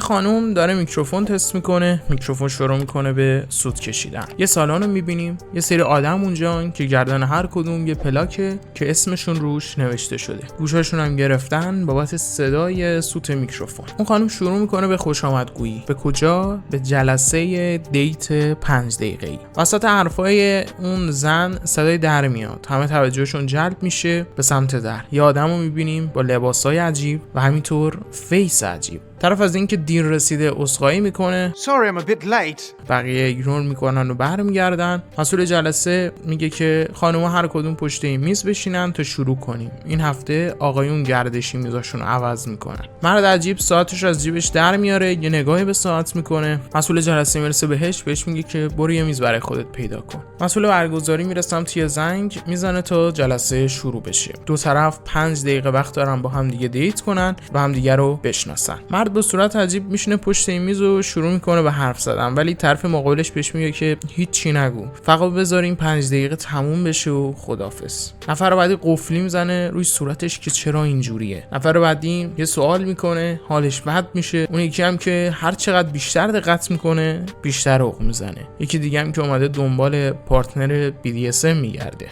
خانوم داره میکروفون تست میکنه، میکروفون شروع میکنه به سوت کشیدن. یه سالن رو میبینیم، یه سری آدم اونجان که گردن هر کدوم یه پلاکه که اسمشون روش نوشته شده. گوشاشون هم گرفتن بابت صدای سوت میکروفون. اون خانوم شروع میکنه به خوش آمدگویی. به کجا؟ به جلسه دیت 5 دقیقه‌ای. وسط حرفای اون زن صدای در میاد. همه توجهشون جلب میشه به سمت در. یه آدمو میبینیم با لباسای عجیب و همینطور فیس عجیب. طرف از اینکه دیر رسیده عذرخواهی میکنه. Sorry I'm a bit late. بقیه ایگنور میکنن و برمیگردن. مسئول جلسه میگه که خانوما هر کدوم پشت این میز بشینن تا شروع کنیم. این هفته آقایون گردشی میزاشون رو عوض میکنن. مرد عجیب ساعتش از جیبش در میاره، یه نگاهی به ساعت میکنه. مسئول جلسه میرسه بهش میگه که برو یه میز برای خودت پیدا کن. مسئول برگزاری میره سمت یه زنگ میزنه تا جلسه شروع بشه. دو طرف 5 دقیقه وقت دارن با هم دیگه دیت کنن و هم دیگه رو بشناسن. مرد به صورت عجیب میشینه پشت این میز و شروع میکنه به حرف زدن، ولی طرف مقابلش بهش میگه که هیچ چی نگو، فقط بذار این 5 دقیقه تموم بشه و خدافظ. نفر بعدی قفلی میزنه روی صورتش که چرا اینجوریه. نفر بعدی یه سوال میکنه، حالش بد میشه. اون یکی هم که هر چقدر بیشتر دقت میکنه بیشتر عق میزنه. یکی دیگه هم که اومده دنبال پارتنر BDSM میگرده.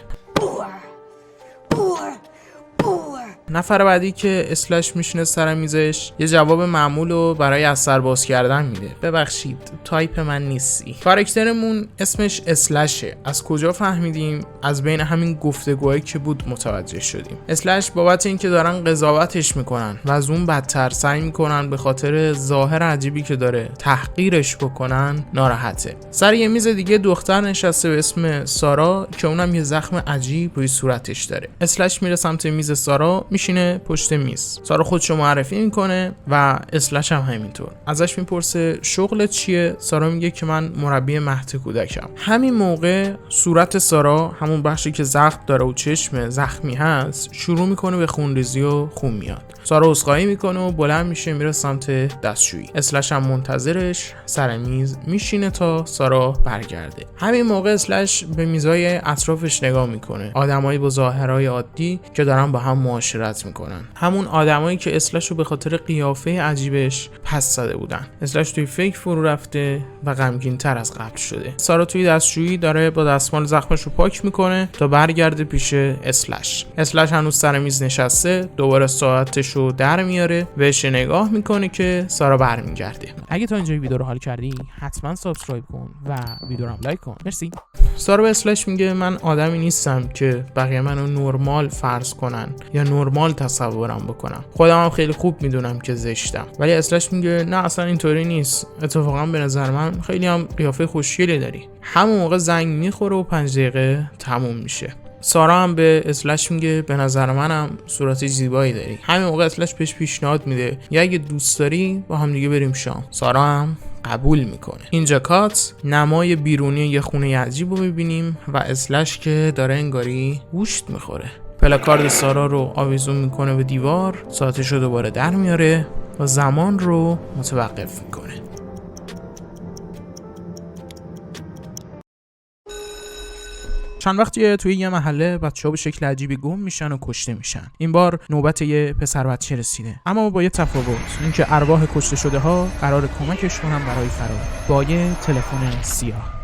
نفر بعدی که اسلش میشینه سر میزش یه جواب معمول رو برای اثر باز کردن میده. ببخشید تایپ من نیستی. کاراکترمون اسمش اسلشه. از کجا فهمیدیم؟ از بین همین گفتگوهایی که بود متوجه شدیم. اسلش بابت اینکه دارن قضاوتش میکنن و از اون بدتر سعی میکنن به خاطر ظاهر عجیبی که داره تحقیرش بکنن ناراحته. سر یه میز دیگه دختر نشسته به اسم سارا که اونم یه زخم عجیب روی صورتش داره. اسلش میره سمت میز سارا، میشینه پشت میز. سارا خودشو معرفی میکنه و اسلش هم همینطور. ازش میپرسه شغلت چیه؟ سارا میگه که من مربی مهد کودکم. همین موقع صورت سارا، همون بخشی که زخم داره و چشم زخمی هست، شروع میکنه به خونریزی و خون میاد. سارا عذرخواهی میکنه و بلند میشه میره سمت دستشویی. اسلش هم منتظرش سر میز میشینه تا سارا برگرده. همین موقع اسلش به میزای اطرافش نگاه میکنه. آدمایی با ظاهرهای عادی که دارن با هم معاشرت میکنن. همون آدمایی که اسلش رو به خاطر قیافه عجیبش پس زده بودن. اسلش توی فکر فرو رفته و غمگین تر از قبل شده. سارا توی دستشویی داره با دستمال زخمش رو پاک میکنه تا برگرده پیش اسلش. اسلش هنوز سر میز نشسته، دوباره ساعتش رو در میاره، بهش نگاه میکنه که سارا برمیگرده. اگه تا اینجا ویدیو رو حال کردی حتما سابسکرایب کن و ویدیو رو هم لایک کن. مرسی. سارا به اسلش میگه من آدمی نیستم که بقیه منو نرمال فرض کنن یا نرمال تصورم بکنم. خودم هم خیلی خوب میدونم که زشتم. ولی اسلش میگه نه اصلا اینطوری نیست. اتفاقا به نظر من خیلی هم قیافه خوشگلی داری. همون موقع زنگ میخوره و 5 دقیقه تموم میشه. سارا هم به اسلش میگه به نظر منم صورت زیبایی داری. همین موقع اسلش بهش پیشنهاد میده یا اگه دوست داری با هم دیگه بریم شام. سارا هم قبول میکنه. اینجا کات نمای بیرونی یه خونه عجیب رو میبینیم و اسلش که داره انگاری گوشت میخوره. پلاکارد سارا رو آویزون میکنه به دیوار، ساعتش رو دوباره در میاره و زمان رو متوقف میکنه. چند وقتیه توی یه محله بچه‌ها به شکل عجیبی گم میشن و کشته میشن. این بار نوبت یه پسر بچه رسیده، اما با یه تفاوت، اینکه ارواح کشته شده ها قرار کمکش کنن برای فرار با یه تلفن سیاه.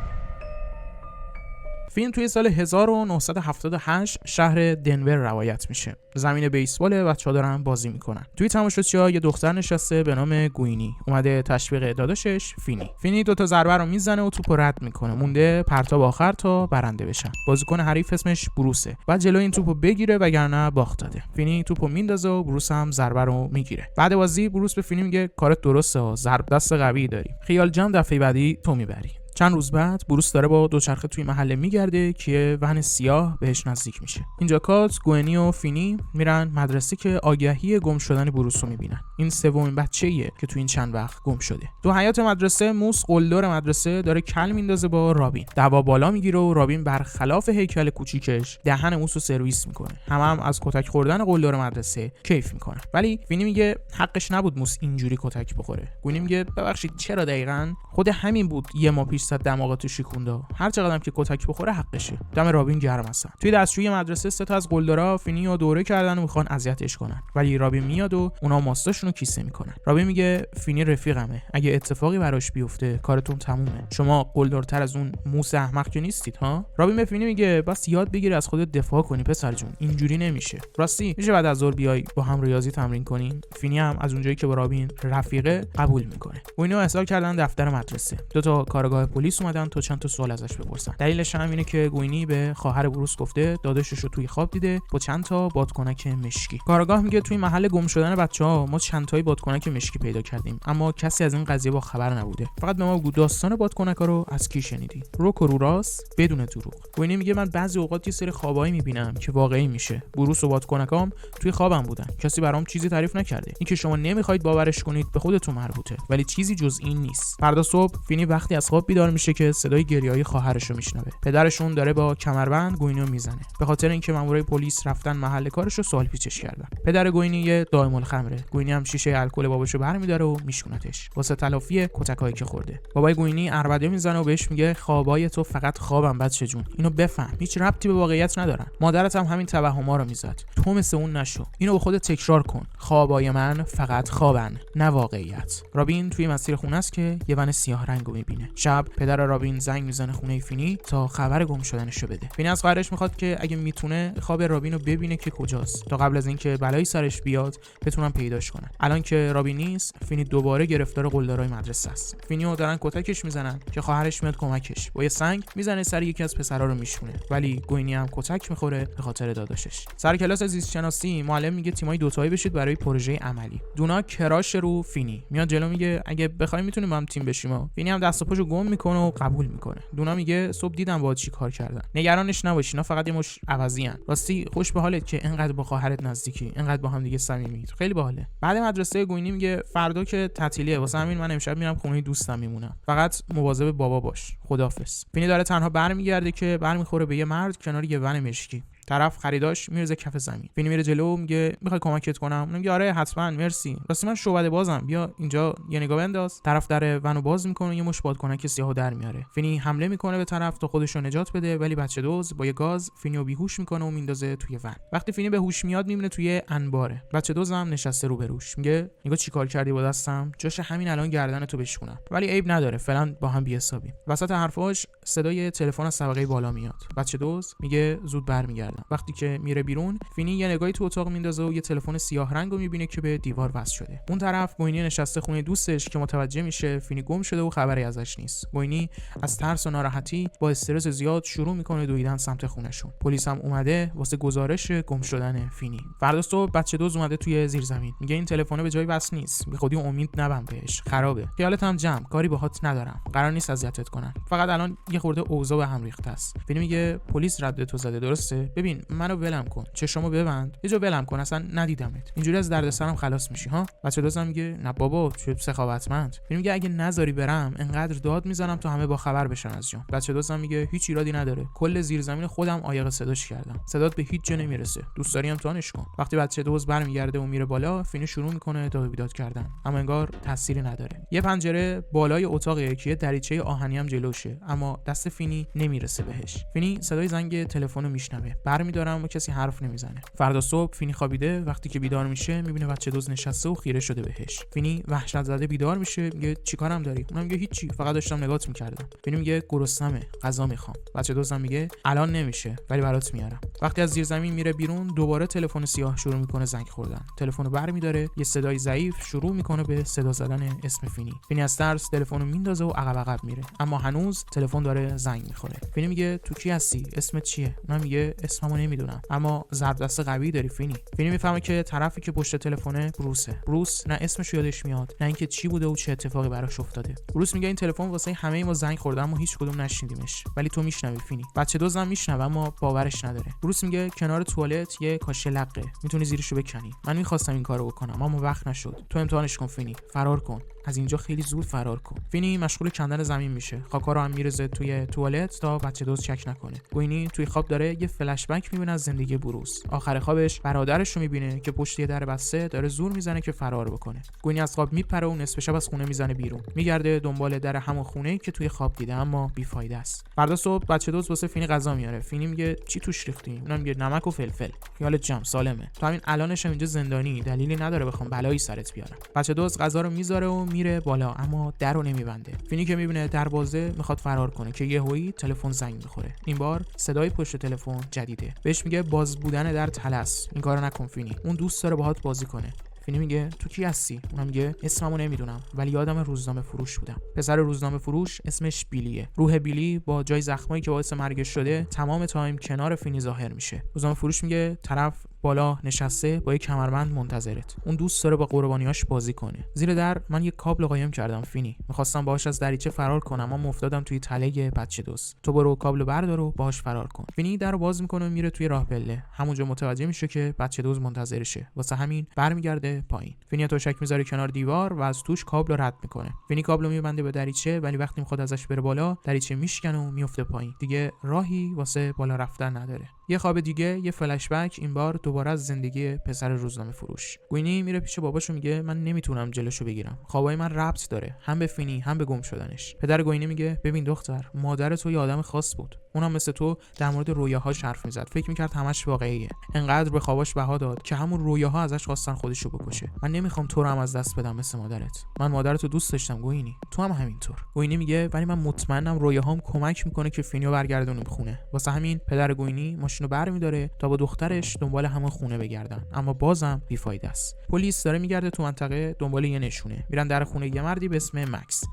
فیلم توی سال 1978 شهر دنور روایت میشه. زمین بیسبال، بچه‌ها دارن بازی میکنن. توی تماشاچی‌ها یه دختر نشسته به نام گوینی، اومده تشویق داداشش فینی 2 تا ضربه رو میزنه و توپو رد میکنه. مونده پرتاب آخر تا برنده بشن. بازیکن حریف اسمش بروسه. بعد جلوی این توپو بگیره وگرنه باخت داده. فینی توپو میندازه و بروس هم ضربه رو میگیره. بعد بازی بروس به فینی میگه کارت درسته، ضرب دست قوی داری. خیال جان دفعه بعدی تو میبری. چند روز بعد بروس داره با دوچرخه توی محله میگرده که ون سیاه بهش نزدیک میشه. اینجا کات گوینی و فینی میرن مدرسه که آگهی گم شدن بروس رو میبینن. این سومین بچه‌ایه که تو این چند وقت گم شده. تو حیاط مدرسه موس قلدر مدرسه داره کل میندازه با رابین. دعوا بالا میگیره و رابین برخلاف هیکل کوچیکش دهن موس رو سرویس میکنه. هم از کتک خوردن قلدر مدرسه کیف میکنه. ولی فینی میگه حقش نبود موس اینجوری کتک بخوره. گوینی میگه ببخشید چرا؟ دقیقاً خود همین بود یه ماه پیش درصد دماغاتو شیکونده. هر چقدرم که کتک بخوره حقشه. دم رابین گرم هستن. توی دستشویی مدرسه سه تا از قلدرا فینی رو دوره کردن و میخوان اذیتش کنن. ولی رابین میاد و اونا ماستاشون رو کیسه میکنن. رابین میگه فینی رفیقمه. اگه اتفاقی براش بیفته کارتون تمومه. شما قلدرتر از اون موس احمق که نیستید ها. رابین به فینی میگه بس یاد بگیر از خودت دفاع کنی پسر جون. اینجوری نمیشه. راستی میشه بعد از ظهر بیای با هم ریاضی تمرین کنیم. فینی هم از اونجایی که با رابین رفیقه قبول میکنه. و اینو احضار کردن دفتر مدرسه. دو تا کارگاه پلیس اومدن تا چند تا سوال ازش بپرسن. دلیلش هم اینه که گوینی به خواهر بروس گفته داداشش رو توی خواب دیده با چند تا بادکنک مشکی. کارگاه میگه توی محل گم شدن بچه‌ها ما چند تای بادکنک مشکی پیدا کردیم اما کسی از این قضیه با خبر نبوده. فقط به ما بگو داستان بادکنکا رو از کی شنیدی؟ روک و رو راست بدون دروغ. گوینی میگه من بعضی اوقات یه سری خوابایی میبینم که واقعی میشه. بروس و بادکنکام توی خوابم بودن. کسی برام چیزی تعریف نکرده. اینکه شما نمیخواید باورش کنید به خودتون مربوطه ولی چیزی جز این نیست. فردا صبح فینی وقتی از خواب بیدار میشه که صدای گریه‌های خواهرش رو میشنوه. پدرشون داره با کمربند گوینیو میزنه. به خاطر اینکه مامورای پلیس رفتن محل کارش رو سوال پیچش کردن. پدر گوینی یه دائم الخمره. گوینی هم شیشه الکل باباشو برمی‌داره و میشونتش واسه تلافی کتکایی که خورده. بابای گوینی عربده میزنه و بهش میگه خوابای تو فقط خوابن بچه جون. اینو بفهم. هیچ ربطی به واقعیت ندارن. مادرت هم همین توهما رو میزد. تو مثل اون نشو. اینو به خودت تکرار کن. خوابای من فقط خوابن نه واقعیت. رابین توی مسیر خونه است که یه ون سیاه رنگو میبینه. شب پدر رابین زنگ میزنه خونه فینی تا خبر گم شدنشو بده. فینی از خواهرش میخواد که اگه میتونه خواب رابین رو ببینه که کجاست تا قبل از اینکه بلایی سرش بیاد بتونن پیداش کنن. الان که رابین نیست فینی دوباره گرفتار قلدرای مدرسه است. فینیو دارن کتکش میزنن که خواهرش میاد کمکش. با یه سنگ میزنه سر یکی از پسرا رو میشونه ولی گوینی هم کتک میخوره به خاطر داداشش. سر کلاس زیست شناسی معلم میگه تیمای دوتایی بشید برای پروژه عملی. دونا کراش رو فینی میاد جلو میگه اگه بخوایم میتونیم با هم تیم بشیم. فینی هم دست و پاشو گم میکنه و قبول میکنه. دونا میگه صبح دیدم باهات چی کار کردن. نگرانش نباشی اینا فقط یه مش عوضیان. راستی خوش به حالت که اینقدر با خواهرت نزدیکی، اینقدر با هم دیگه صمیمید. خیلی باحاله. بعد مدرسه گوینی میگه فردا که تعطیلیه واسه همین من امشب میرم خونه دوستم میمونم. فقط مواظب بابا باش. خداحافظ. فینی داره تنها برمیگرده که برمیخوره به یه مرد کنار یه ون مشکی. طرف خریداش میرزه کف زمین. فینی میره جلو میگه میخوای کمکت کنم؟ اون میگه آره حتما مرسی. راستی من شعبده بازم بیا اینجا یه نگاه بنداز. طرف در ونو باز میکنه یه مش بادکنک سیاهو در میاره. فینی حمله میکنه به طرف تا خودش رو نجات بده ولی بچه دوز با یه گاز فینیو بیهوش میکنه و میندازه توی ون. وقتی فینی به هوش میاد میبینه توی انباره. بچه دوز هم نشسته رو بروش. میگه نگاه چیکار کردی با دستم؟ جاش همین الان گردنتو بشکنم. ولی عیب نداره فعلا با هم بی‌حسابیم. وسط حرفاش صدای تلفن از طبقه بالا میاد. بچه دوز میگه زود برمیگردم. وقتی که میره بیرون فینی یه نگاهی تو اتاق میندازه و یه تلفن سیاه رنگو میبینه که به دیوار وصل شده. اون طرف گوینی نشسته خونه دوستش که متوجه میشه فینی گم شده و خبری ازش نیست. گوینی از ترس و ناراحتی با استرس زیاد شروع میکنه دویدن سمت خونهشون. پلیس هم اومده واسه گزارش گم شدن فینی. فردا صبح بچه دوز اومده توی زیرزمین. میگه این تلفن به جای وصل نیست. بی خودی امید نبند بهش. خرابه. خیالت هم جمع. کاری باهات ندارم. قرار نیست اذیتت کنن. فقط الان یه خورده اوضاع به هم ریخته است. فینی میگه پلیس رد تو زده درسته؟ ببین منو ولم کن. چشامو ببند. یه جا ولم کن اصلا ندیدمت. اینجوری از دردسرم خلاص میشی ها. بچه دوزم میگه نه بابا چه سخاوتمند. فیلم میگه اگه نذاری برم انقدر داد میزنم تا همه با خبر بشن از جام. بچه دوزم میگه هیچ ایرادی نداره. کل زیرزمین خودم عایق صداش کردم. صدات به هیچ جا نمیرسه. دوست داری هم تانش کن. وقتی بچه دوز برمیگرده و میره بالا فینی شروع میکنه داد و بیداد کردن. اما انگار تأثیری نداره. یه پنجره بالای اتاقه که یه دریچه آهنی هم جلوشه اما دست فینی نمیرسه بهش. فینی صدای زنگ تلفن رو میشنوه. برمی‌داره اما کسی حرف نمیزنه. فردا صبح فینی خوابیده. وقتی که بیدار میشه میبینه بچه دوز نشسته و خیره شده بهش. فینی وحشت زده بیدار میشه. میگه چیکارم داری؟ اونم میگه هیچی فقط داشتم نگات میکردم. فینی میگه گرسنمه غذا میخوام. بچه دوزم میگه الان نمیشه ولی برات میارم. وقتی از زیر زمین میره بیرون دوباره تلفن سیاه شروع میکنه زنگ خوردن. تلفن رو برمی‌داره. یه صدای ضعیف شروع میکنه به صدا زدن اسم فینی. فینی از ترس تلفن رو میندازه و عقب میره اما هنوز تلفن داره زنگ میخوره. فینی میگه تو کی هستی؟ اسمت چیه؟ اونم میگه اسممو نمیدونم اما ضرب دست قوی داری فینی. فینی میفهمه که طرفی که پشت تلفنه بروسه. بروس نه اسمش یادش میاد نه اینکه چی بوده و چه اتفاقی براش افتاده. بروس میگه این تلفن واسه همه ما زنگ خورده اما هیچ کدوم نشنیدیمش ولی تو میشنوی فینی. بچه دوزم میشنوه اما باورش نداره. بروس میگه کنار توالت یه کاشه لقه میتونی زیرشو بکنی. من میخواستم این کارو بکنم اما وقت نشد. تو امتحانش کن فینی. فرار کن. از اینجا خیلی زود فرار کن. فینی مشغول کندن زمین میشه. خاکا رو هم میرزه توی توالت تا بچه دزد چک نکنه. گوینی توی خواب داره یه فلش بک میبینه از زندگی بروس. آخر خوابش برادرش رو میبینه که پشت یه در بسته داره زور میزنه که فرار بکنه. گوینی از خواب میپره و نصف شب از خونه میزنه بیرون. میگرده دنبال در همون خونه‌ای که توی خواب دیده، اما بیفایده است. فردا صبح بچه دزد واسه فینی غذا میاره. فینی میگه چی توش ریختی؟ اونم میگه نمک و فلفل. خیالت جمع، سالمه. تو همین الانش اینجا زندانی، دلیلی نداره بخوام بلایی سرت بیارم. بچه دزد غذا رو میذاره و میره بالا، اما در رو نمیبنده. فینی که میبینه در بازه میخواد فرار کنه که یهویی تلفن زنگ میخوره. این بار صدای پشت تلفن جدیده. بهش میگه باز بودن در طلس، این کارو نکن فینی. اون دوست داره باهات بازی کنه. فینی میگه تو کی هستی؟ اونم میگه اسممو نمیدونم، ولی یادم روزنامه فروش بودم. پسر روزنامه فروش اسمش بیلیه. روح بیلی با جای زخمایی که باعث مرگش شده تمام تایم کنار فینی ظاهر میشه. روزنامه فروش میگه طرف بالا نشسته با یک کمربند منتظرت. اون دوست داره با قربانیاش بازی کنه. زیر در من یک کابل قایم کردم فینی. میخواستم باهاش از دریچه فرار کنم، اما افتادم توی تله بچه دزد. تو برو کابل بردار و باهاش فرار کن. فینی درو باز میکنه و میره توی راه پله. همونجا متوجه میشه که بچه دزد منتظرشه. واسه همین برمیگرده پایین. فینی تشک میذاره کنار دیوار و از توش کابل رد میکنه. فینی کابل میبنده به دریچه، ولی وقتی میخواد ازش بره بالا، دریچه میشکنه و میفته پایین. دیگه راهی واسه بالا رفتن نداره. یه خواب دیگه، یه فلش بک، این بار دوباره از زندگی پسر روزنامه فروش. گوینی میره پیش باباش و میگه من نمیتونم جلوشو بگیرم. خوابای من ربط داره، هم به فینی هم به گم شدنش. پدر گوینی میگه ببین دختر، مادر تو یه آدم خاص بود. اونم مثل تو در مورد رویاهاش حرف میزد. فکر میکرد همش واقعیه. انقدر به خواباش بها داد که همون رویاها ازش خواستن خودشو بکشه. من نمیخوام تو رو هم از دست بدم مثل مادرت. من مادرتو دوست داشتم گوینی. تو هم همینطور. گوینی میگه ولی من مطمئنم رویاهام کمک میکنه که فینیو برگردونیم خونه. واسه همین پدر گوینی ماشینو برمی‌داره تا با دخترش دنبال همون خونه بگردن، اما بازم بیفایده است. پلیس داره میگرده تو منطقه دنبال یه نشونه. میرن در خونه یه مردی به اسم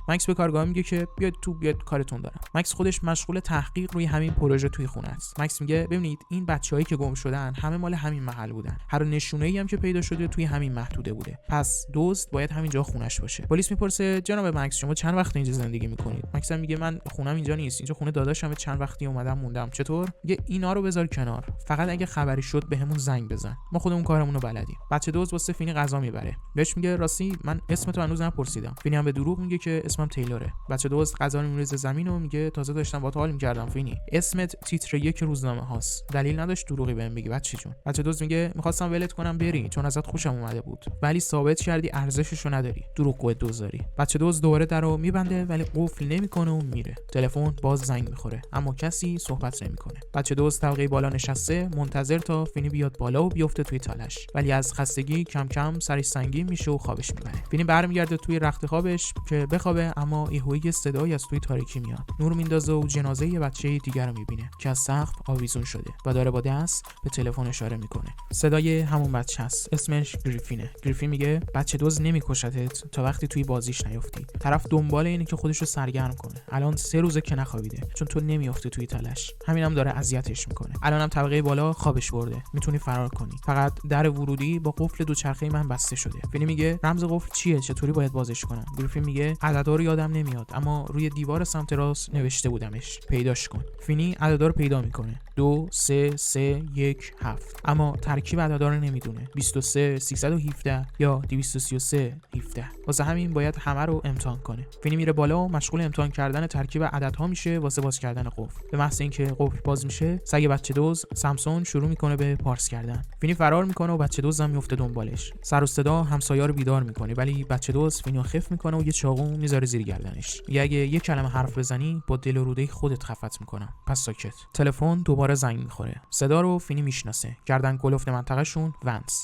مکس به کارگاه میگه که بیاد تو، بیاد کارتون دارم. مکس خودش مشغول تحقیق روی همین پروژه توی خونه است. مکس میگه ببینید این بچه‌هایی که گم شدن همه مال همین محل بودن. هر نشونه‌ای هم که پیدا شده توی همین محدوده بوده. پس دزد باید همینجا خونش باشه. پلیس میپرسه جناب مکس شما چند وقت اینجا زندگی میکنید؟ مکس میگه من خونم اینجا نیست. اینجا خونه داداشمه، چند وقتی اومدم موندم. چطور؟ میگه اینا رو بذار کنار. فقط اگه خبری شد بهمون زنگ بزن. ما خودمون کارمون رو بلدیم. بچه دزد واسه فینی غذا میبره. بهش میگه راستی من اسم تو هنوز نپرسیدم. فینی هم به دروغ میگه که اسمم تیلوره. بچه دزد غذا رو میریزه زمین و میگه تازه داشتم باهات حال میکردم فینی. اسمت تیتر 1 روزنامه هاست. دلیل نداشت دروغی بهم بگی بچه جون. بچه دزد میگه میخواستم ولت کنم بری چون ازت خوشم اومده بود، ولی ثابت کردی ارزششو نداری. دروغگو دزداری. بچه دزد دوباره درو میبنده ولی قفل نمیکنه و میره. تلفن باز زنگ میخوره اما کسی صحبت نمیکنه. بچه دزد طبقه بالا نشسته منتظر تا فینی بیاد بالا و بیفته توی تالش، ولی از خستگی کم کم سرش سنگین میشه و خوابش میبره. فینی برمیگرده توی رخت خوابش که بخوابه، اما یهویی صدایی از توی تاریکی میاد. نور میندازه و جنازه یه بچه دیگر رو میبینه که از سقف آویزون شده و داره با دست به تلفن اشاره میکنه. صدای همون بچه است. اسمش گریفینه. گریفین میگه بچه دزد نمیکشتت تا وقتی توی بازیش نیافتی. طرف دنبال اینه که خودش رو سرگرم کنه. الان 3 روزه که نخوابیده چون تو نمیافتی توی تلش. همینم داره اذیتش میکنه. الانم طبقه بالا خوابش برده. میتونی فرار کنی. فقط در ورودی با قفل دوچرخه من بسته شده. فینی میگه رمز قفل چیه؟ چطوری باید بازش کنم؟ گریفین میگه عددا رو یادم نمیاد، اما روی دیوار سمت راست نوشته بودمش. پیداش کن. فینی عددا رو پیدا میکنه. 2 3 3 1 7. اما ترکیب عددا رو نمیدونه. 23 317 یا 233 17. واسه همین باید همه رو امتحان کنه. فینی میره بالا و مشغول امتحان کردن ترکیب عددها میشه واسه باز کردن قفل. به محض اینکه قفل باز میشه، سگ بچه دزد سامسون شروع میکنه به پارس کردن. فینی فرار میکنه و بچه دزد هم میفته دنبالش. سر و صدا همسایه‌ها رو بیدار میکنه، ولی بچه دزد فینی رو خف میکنه و یه چاقو میذاره زیر گردنش. میگه اگه یه کلمه حرف بزنی با دل و روده خودت خفت میکنم. پس ساکت. تلفن دوباره زنگ میخوره. صدا رو فینی میشناسه. گردن کلفت منطقه‌شون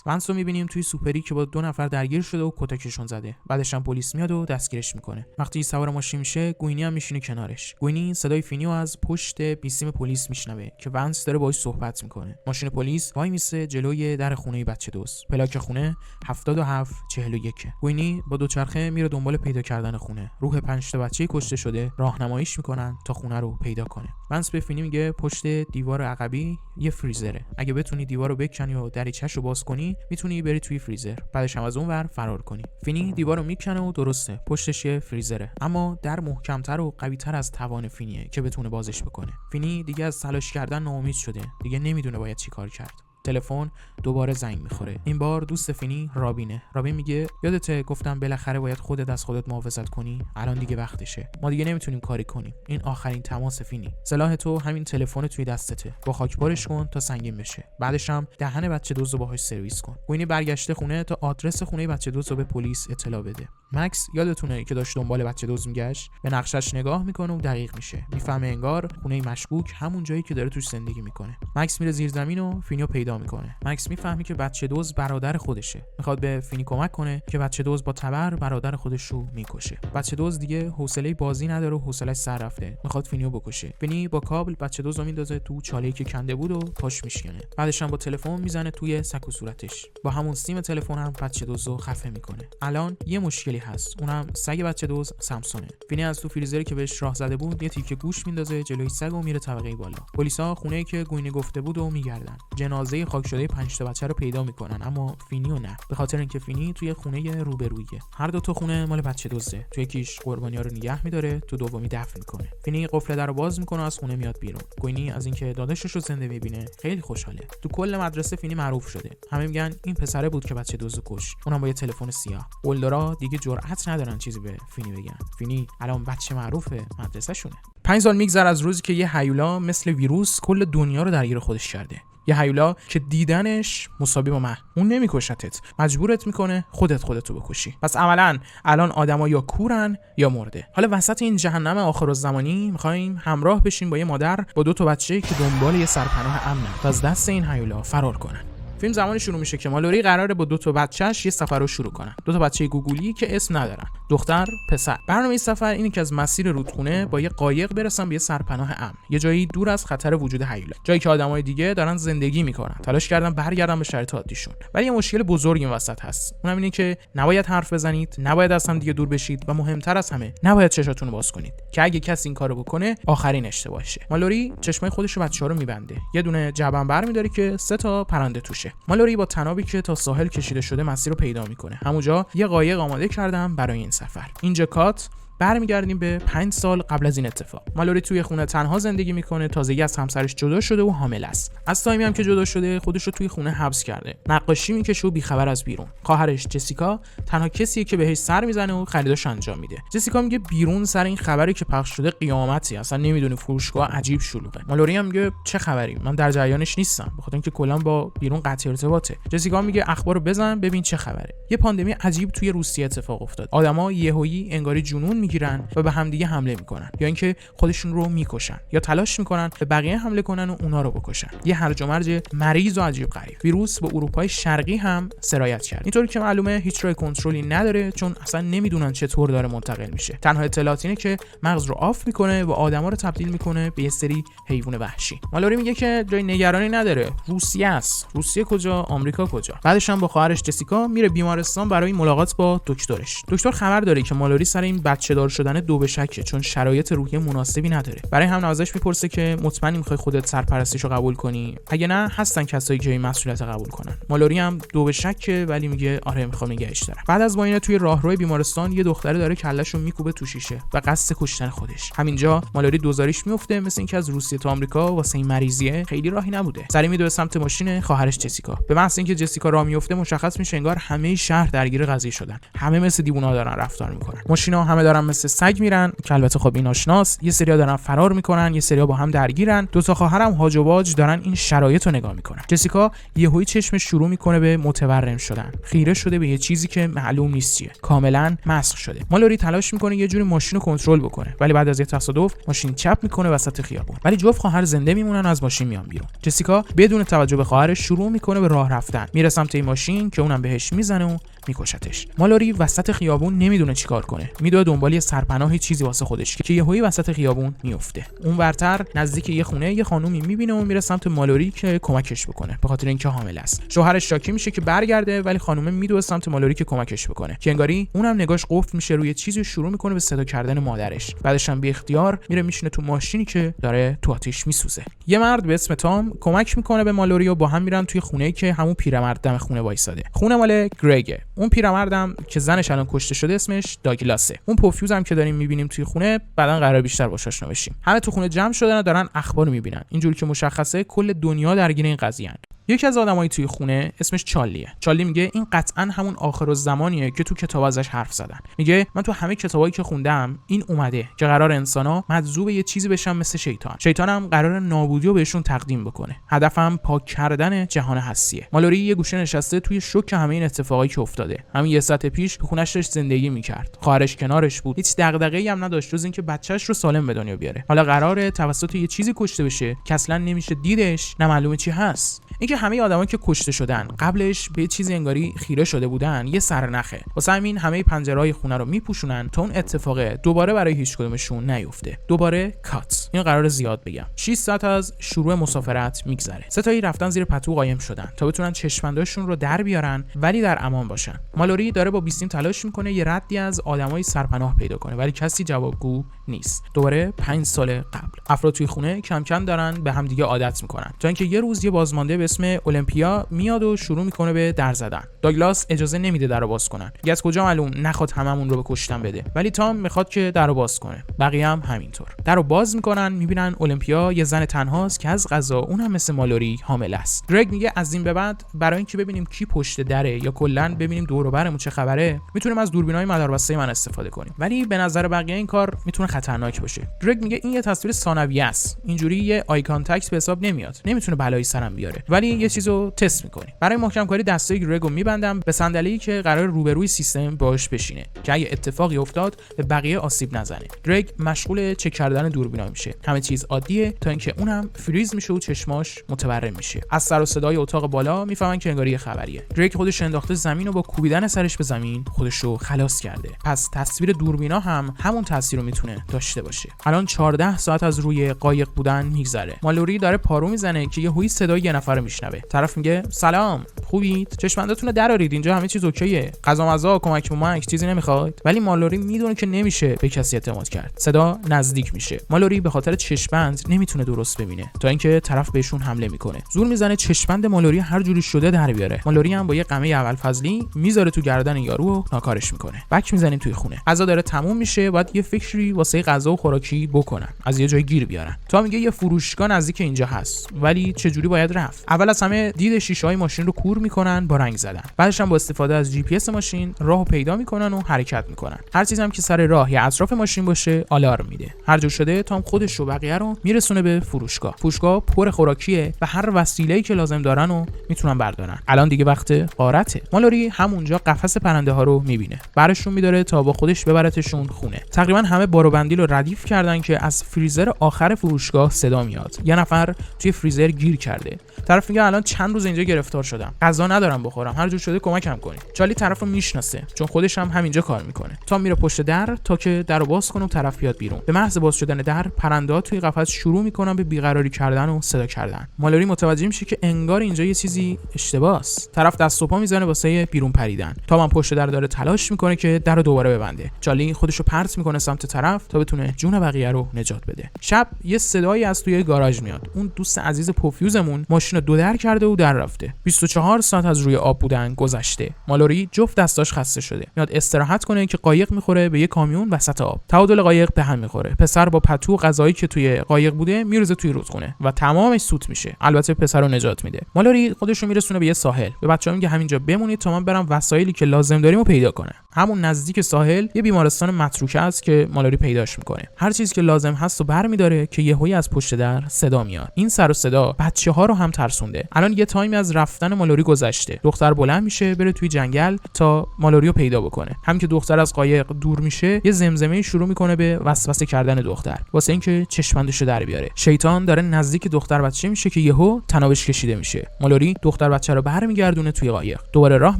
ونس رو میبینیم توی سوپری که با 2 نفر درگیر شده و کتکشون زده. بعدش هم پلیس میاد و دستگیرش میکنه. وقتی سوار ماشین میشه، گوینی هم میشینه کنارش. گوینی صدای فینی رو از پشت بیسیم پلیس میشنوه که ونس داره باهاش صحبت میکنه. ماشین پلیس وای میسه جلوی در خونه بچه دزد. پلاک خونه 7741. گوینی با دوچرخه میره دنبال پیدا کردن خونه. روح 5 تا بچه کشته شده راهنماییش میکنن تا خونه رو پیدا کنه. ونس به فینی میگه پشت دیوار عقبی یه فریزره. اگه بتونی دیوار رو بکنی و دریچه‌شو باز کنی، میتونی بری توی فریزر. بعدش هم از اون ور فرار کنی. فینی دیوار رو میکنه و درسته پشتش یه فریزره، اما در محکم‌تر و قوی‌تر از توان فینیه که بتونه بازش بکنه. فینی دیگه از تلاش کردن ناامید شده. دیگه نمیدونه باید چی کار کرد. تلفن دوباره زنگ میخوره. این بار دوست فینی رابینه. رابین میگه یادته گفتم بالاخره باید خودت از خودت محافظت کنی؟ الان دیگه وقتشه. ما دیگه نمیتونیم کاری کنیم. این آخرین تماس فینی. سلاح تو همین تلفن توی دستته. با خاکبارش کن تا سنگین بشه. بعدش هم دهن بچه دزدو باهاش سرویس کن. کوینی برگشته خونه تا آدرس خونه بچه دزدو به پلیس اطلاع بده. مکس یادتونه که داشت دنبال بچه دزد میگشت، به نقشش نگاه میکنه و دقیق میشه. میفهمه انگار خونه مشکوک همون جایی که داره توش زندگی میکنه. مکس میره زیر زمین و فینیو پیدا میکنه. مکس میفهمه که بچه دزد برادر خودشه. میخواد به فینی کمک کنه که بچه دزد با تبر برادر خودش رو میکشه. بچه دزد دیگه حوصله بازی نداره و حوصله‌اش سر رفته. میخواد فینیو بکشه. فینی با کابل بچه دزد رو میندازه تو چاله‌ای که کنده بود و پاش میشکنه. بعدش هم با تلفن میزنه توی سک و صورتش. با همون سیم تلفن هم بچه دزد رو خفه میکنه. الان یه مشکلی هست. اونم سگ بچه دزد سامسونه. فینی از تو فریزری که بهش راه زده بود یه تیکه گوش میندازه جلوی سگ و میره طبقه بالا. پلیسا خونه‌ای که گوینی گفته بود و میگردن. جنازه خاک شده 5 تا بچه رو پیدا میکنن اما فینیو نه، به خاطر اینکه فینی توی خونه روبرویه. هر دو تا خونه مال بچه دزده. توی یکیش قربانی‌ها رو نگه می‌داره، تو دومی دفن میکنه. فینی قفل درو باز میکنه و از خونه میاد بیرون. گوینی از اینکه داداشش رو زنده میبینه خیلی خوشحاله. تو کل مدرسه فینی معروف شده. همه میگن این پسره بود که بچه دزد کش، اونم با یه تلفن سیاه. اولدرا دیگه جرئت ندارن چیزی به فینی بگن. فینی الان بچه معروفه مدرسه‌شونه. 5 سال میگذره از روزی که یه هیولا مثل ویروس کل دنیا رو درگیر خودش کرده. یه هیولا که دیدنش مساوی با من، اون نمیکشتت، مجبورت میکنه خودتو بکشی. پس عملاً الان آدما یا کورن یا مرده. حالا وسط این جهنم آخرالزمانی میخوایم همراه بشیم با یه مادر با 2 تا بچه که دنبال یه سرپناه امنن و از دست این هیولا فرار کنن. فیلم زمانی شروع میشه که مالوری قراره با 2 تا بچه‌اش یه سفر رو شروع کنن. 2 تا بچه گوگولی که اسم ندارن، دختر پسر. برنامه این سفر اینه که از مسیر رودخونه با یه قایق برسن به یه سرپناه امن، یه جایی دور از خطر وجود هیولا، جایی که آدمای دیگه دارن زندگی میکنن، تلاش کردن برگردن به شرایط عادیشون. ولی یه مشکل بزرگ این وسط هست. اونم اینه که نباید حرف بزنید، نباید از هم دیگه دور بشید و مهمتر از همه نباید چشاتون رو باز کنید که اگه کسی این کارو بکنه آخرین اشتباهشه. مالوری چشمای خودش و بچه‌ها رو میبنده. یه دونه جعبه برمی‌داره که 3 تا پرنده توشه. مالوری با تنابی که تا ساحل کشیده شده مسیر رو پیدا میکنه. همونجا یه قایق آماده کردم برای این سفر. اینجا کات برمیگردیم به 5 سال قبل از این اتفاق. مالوری توی خونه تنها زندگی میکنه، تازگی از همسرش جدا شده و حامل است. از تایمی هم که جدا شده خودش رو توی خونه حبس کرده. نقاشی میکشه و بیخبر از بیرون. خواهرش جسیکا تنها کسیه که بهش سر میزنه و خریداش انجام میده. جسیکا میگه بیرون سر این خبری که پخش شده قیامتی، اصلا نمیدونی فروشگاه عجیب شلوغه. مالوری هم میگه چه خبری؟ من در جریانش نیستم، بخاطر اینکه کلا با بیرون قطع ارتباطه. جسیکا میگه اخبارو بزن ببین چه خبره. یه پاندمی عجیب توی روسیه اتفاق افتاد. آدما یهویی انگاری جنون میگیرن و به همدیگه حمله میکنن، یا اینکه خودشون رو میکشن یا تلاش میکنن به بقیه حمله کنن و اونا رو بکشن. یه هرج و مرج مریض و عجیب غریب. ویروس به اروپای شرقی هم سرایت کرد. اینطوری که معلومه هیچ راه کنترلی نداره، چون اصلا نمیدونن چطور داره منتقل میشه. تنها اطلاعات اینه که مغز رو آف میکنه و آدما رو تبدیل میکنه به یه سری حیوان وحشی. مالوری میگه که جای نگرانی نداره، روسیه است. روسیه کجا؟ آمریکا کجا؟ بعدش هم با خواهرش جسیکا میره بیمارستان برای ملاقات با دکترش. دکتر خبر داره که مالوری سر این بچه‌دار شدن دو به شکه، چون شرایط روحی مناسبی نداره. برای همین ازش میپرسه که مطمئنی میخوای خودت سرپرستیشو قبول کنی؟ اگه نه هستن کسایی که این مسئولیت قبول کنن. مالوری هم دو به شکه ولی میگه آره میخوام نگهش دارم. بعد از با اینا توی راهروی بیمارستان یه دختره داره کلهشو میکوبه تو شیشه و قصد کشتن خودش. همینجا مالوری دوزاریش میفته، مثل اینکه از روسیه تا آمریکا واسه این مریضیه خیلی راهی نبوده. سری میدوه سمت ماشین خواهرش جسیکا. به محض اینکه جسیکا راه میفته مشخص میشه انگار همه شهر درگیر قضیه شدن. همه مثل دیوونا دارن رفتار میکنن. ماشینا همه دارن مثل سگ میرن، که البته خب این آشناس. یه سریا دارن فرار میکنن، یه سریا با هم درگیرن. دو تا خواهرم هاج و واج دارن این شرایطو نگاه میکنن. جسیکا یهویی چشمش شروع میکنه به متورم شدن. خیره شده به یه چیزی که معلوم نیست چیه. کاملا مسخ شده. مالوری تلاش میکنه یه جوری ماشین رو کنترل بکنه، ولی بعد از یه تصادف ماشین چپ میکنه وسط خیابون. ولی جفت خواهر زنده میمونن، از ماشین میان بیرون. جسیکا بدون توجه به خواهرش شروع میکنه به راه رفتن. میره سمت این ماشین که اونم بهش میزنه و میکشتش. مالوری وسط خیابون نمیدونه چیکار کنه. میدوه دنبال یه سرپناهی چیزی واسه خودش که یهویی وسط خیابون میفته. اون ورتر نزدیک یه خونه یه خانومی میبینه و میره سمت مالوری که کمکش بکنه، به خاطر اینکه حامل است. شوهرش شاکی میشه که برگرده، ولی خانومه میدوه سمت مالوری که کمکش بکنه، که انگاری اونم نگاش قفل میشه روی چیزی، شروع میکنه به صدا کردن مادرش. بعدش هم بی اختیار میره میشینه تو ماشینی که داره تو آتیش میسوزه. یه مرد به اسم تام کمک میکنه به مالوری و با هم میرن توی خونه‌ای که همون پیرمرد دم خونه وایساده. خونه مال گرگه. اون پیرمردم که زنش الان کشته شده اسمش داگلاسه. اون پوفیوز هم که داریم میبینیم توی خونه بعدن قرار بیشتر باهاش آشنا بشیم. همه تو خونه جمع شدن و دارن اخبار میبینن. اینجوری که مشخصه کل دنیا درگیر این قضیه‌ان. یکی از آدمای توی خونه اسمش چارلیه. چارلی میگه این قطعاً همون آخرالزمانیه که تو کتاب ازش حرف زدن. میگه من تو همه کتابایی که خوندم این اومده که قرار انسانا مجذوب یه چیزی بشن مثل شیطانم قرار نابودی رو بهشون تقدیم بکنه. هدفم پاک کردن جهان هستیه. مالوری یه گوشه نشسته توی شوک همه این اتفاقایی که افتاده. همین یه ساعت پیش تو خونش داشت زندگی میکرد. خواهرش کنارش بود. هیچ دغدغه‌ای هم نداشت جز اینکه بچه‌ش رو سالم به دنیا بیاره. حالا قراره توسط یه چیزی کشته بشه که اصلا نمیشه دیدش، نه معلومه چی هست. اینکه همه آدمایی که کشته شدن قبلش به چیزی انگاری خیره شده بودن یه سرنخه. واسه همین همه پنجره‌های خونه رو میپوشونن تا اون اتفاق دوباره برای هیچ کدومشون نیفته. دوباره کات. این قرار زیاد بگم. 6 ساعت از شروع مسافرت میگذره. ستایی رفتن زیر پتو قایم شدن تا بتونن چشم‌بنداشون رو در بیارن ولی در امان باشن. مالوری داره با بیستیم تلاش میکنه یه ردی از آدمای سرپناه پیدا کنه ولی کسی جوابگو نیست. دوباره 5 سال قبل افراد توی خونه کم کم دارن به هم دیگه عادت میکنن تا اینکه یه روز یه بازمانده به اسم اولمپیا میاد و شروع میکنه به در زدن. داگلاس اجازه نمیده درو باز کنن. دیگه از کجا معلوم نخواد هممون رو به کشتن بده. ولی تام میخواد که درو باز کنه. بقیه هم همینطور. درو باز میکنن میبینن اولمپیا یه زن تنهاست که از قضا اونم مثل مالوری حامل است. گرگ میگه از این به بعد برای اینکه ببینیم کی پشت دره یا کلا ببینیم دور و برمون چه خبره میتونیم از دوربینای مداربسته من استفاده کنیم. ولی به نظر بقیه این کار میتونه خطرناک باشه. گرگ میگه این یه تصویر ثانویه است. اینجوری یه آی کانتاکت به حساب نمیاد. نمیتونه بلایی سرم بیاره. ولی یه چیزو تست میکنیم. برای محکم کاری دستای گرگو میبندم به صندلی که قرار روبروی سیستم باش بشینه که اگه اتفاقی افتاد به بقیه آسیب نزنه. گرگ مشغول چک کردن دوربینا میشه. همه چیز عادیه تا اینکه اونم فریز میشه و چشماش متورم میشه. از سر و صدای اتاق بالا میفهمن که انگاری خبریه. گرگ خودش انداخته زمین و با کوبیدن سرش به زمین خودشو خلاص کرده. پس تصویر دوربینا هم همون تاثیر رو میتونه داشته باشه. الان 14 ساعت از روی قایق بودن میگذره. مالوری داره پارو میزنه که یهویی صدای یه نفر میشنوه. طرف میگه سلام، خوبید؟ چشمنداتون رو درارید، اینجا همه چیز اوکیه. غذا مزا کمک چیزی نمیخواید؟ ولی مالوری میدونه که نمیشه به کسی اعتماد کرد. صدا نزدیک میشه. مالوری به خاطر چشمند نمیتونه درست ببینه تا اینکه طرف بهشون حمله میکنه. زور میزنه چشمند مالوری هر جوری شده در بیاره. مالوری هم با یه قمه اول فضلی میذاره تو گردن یارو و ناکارش میکنه. بک میزنیم توی خونه. غذا داره تموم میشه، باید یه فکری واسه غذا و خوراکی بکنن. از یه جای گیر بیارن. تا میگه یه فروشگاه نزدیک اینجا هست، ولی چه جوری باید رفت؟ اول از همه دید شیشه‌های ماشین رو کور میکنن با رنگ زدن. بعدش هم با استفاده از GPS ماشین راهو پیدا میکنن و حرکت میکنن. هر چیزی هم که سر راه یا اطراف ماشین باشه آلارم میده. هر جور شده تام خودش و بقیه رو میرسونه به فروشگاه. فروشگاه پر خوراکیه و هر وسیله‌ای که لازم دارن رو میتونن بردارن. الان دیگه وقت غارته. مالوری همونجا قفس پرنده ها رو میبینه. برشون میداره تا با خودش ببرتشون خونه. تقریبا همه بار و بندیل رو ردیف کردن که از فریزر آخر فروشگاه صدا میاد. یه نفر توی فریزر گیر کرده. طرف میگه الان چند روز اینجا گرفتار شدم. غذا ندارم بخورم. هر جور شده کمکم کنید. چارلی طرفو میشناسه چون خودش هم همینجا کار میکنه. تام میره پشت در تا که درو باز کنه و طرف بیاد بیرون. به محض باز شدن در پرنده‌ها توی قفس شروع میکنن به بیقراری کردن و صدا کردن. مالوری متوجه میشه که انگار اینجا یه چیزی اشتباهه. طرف دست و پا میزنه واسه بیرون پریدن. تام هم پشت در داره تلاش میکنه که درو دوباره ببنده. چارلی خودشو پرت میکنه سمت طرف تا بتونه جون بقیه رو نجات بده. شب یه صدایی از توی گاراژ میاد. اون دوست عزیز پوفیوزمون ماشین رو دو در کرده و در رفته. 24 ساعت از روی آب بودن گذشته. مالوری جفت دستاش خسته شده. میاد استراحت کنه که قایق میخوره به یه کامیون وسط آب. تعادل قایق به هم میخوره. پسر با پتو غذایی که توی قایق بوده میروزه توی رودخونه و تمامش سوت میشه. البته پسر رو نجات میده. مالوری خودش رو میرسونه به یه ساحل. به بچه‌ها میگه همینجا بمونید تا من برم وسایلی که لازم داریم رو پیدا کنم. همون نزدیک ساحل یه بیمارستان متروکه است که مالوری پیداش میکنه. هر چیزی که لازم هست رو برمی‌داره که یهویی از پشت در صدا میاد. این سر و صدا بچه‌ها رو هم ترسونده. الان یه تایمی از رفتن مالوری گذشته. دختر بلند میشه بره توی جنگل تا مالوری رو پیدا بکنه. هم که دختر از قایق دور میشه یه زمزمه شروع میکنه به وسوسه کردن دختر واسه اینکه چشمندشو در بیاره. شیطان داره نزدیک دختر بچه میشه که یهو تنابش کشیده میشه. مالوری دختر بچه رو برمیگردونه توی قایق. دوباره راه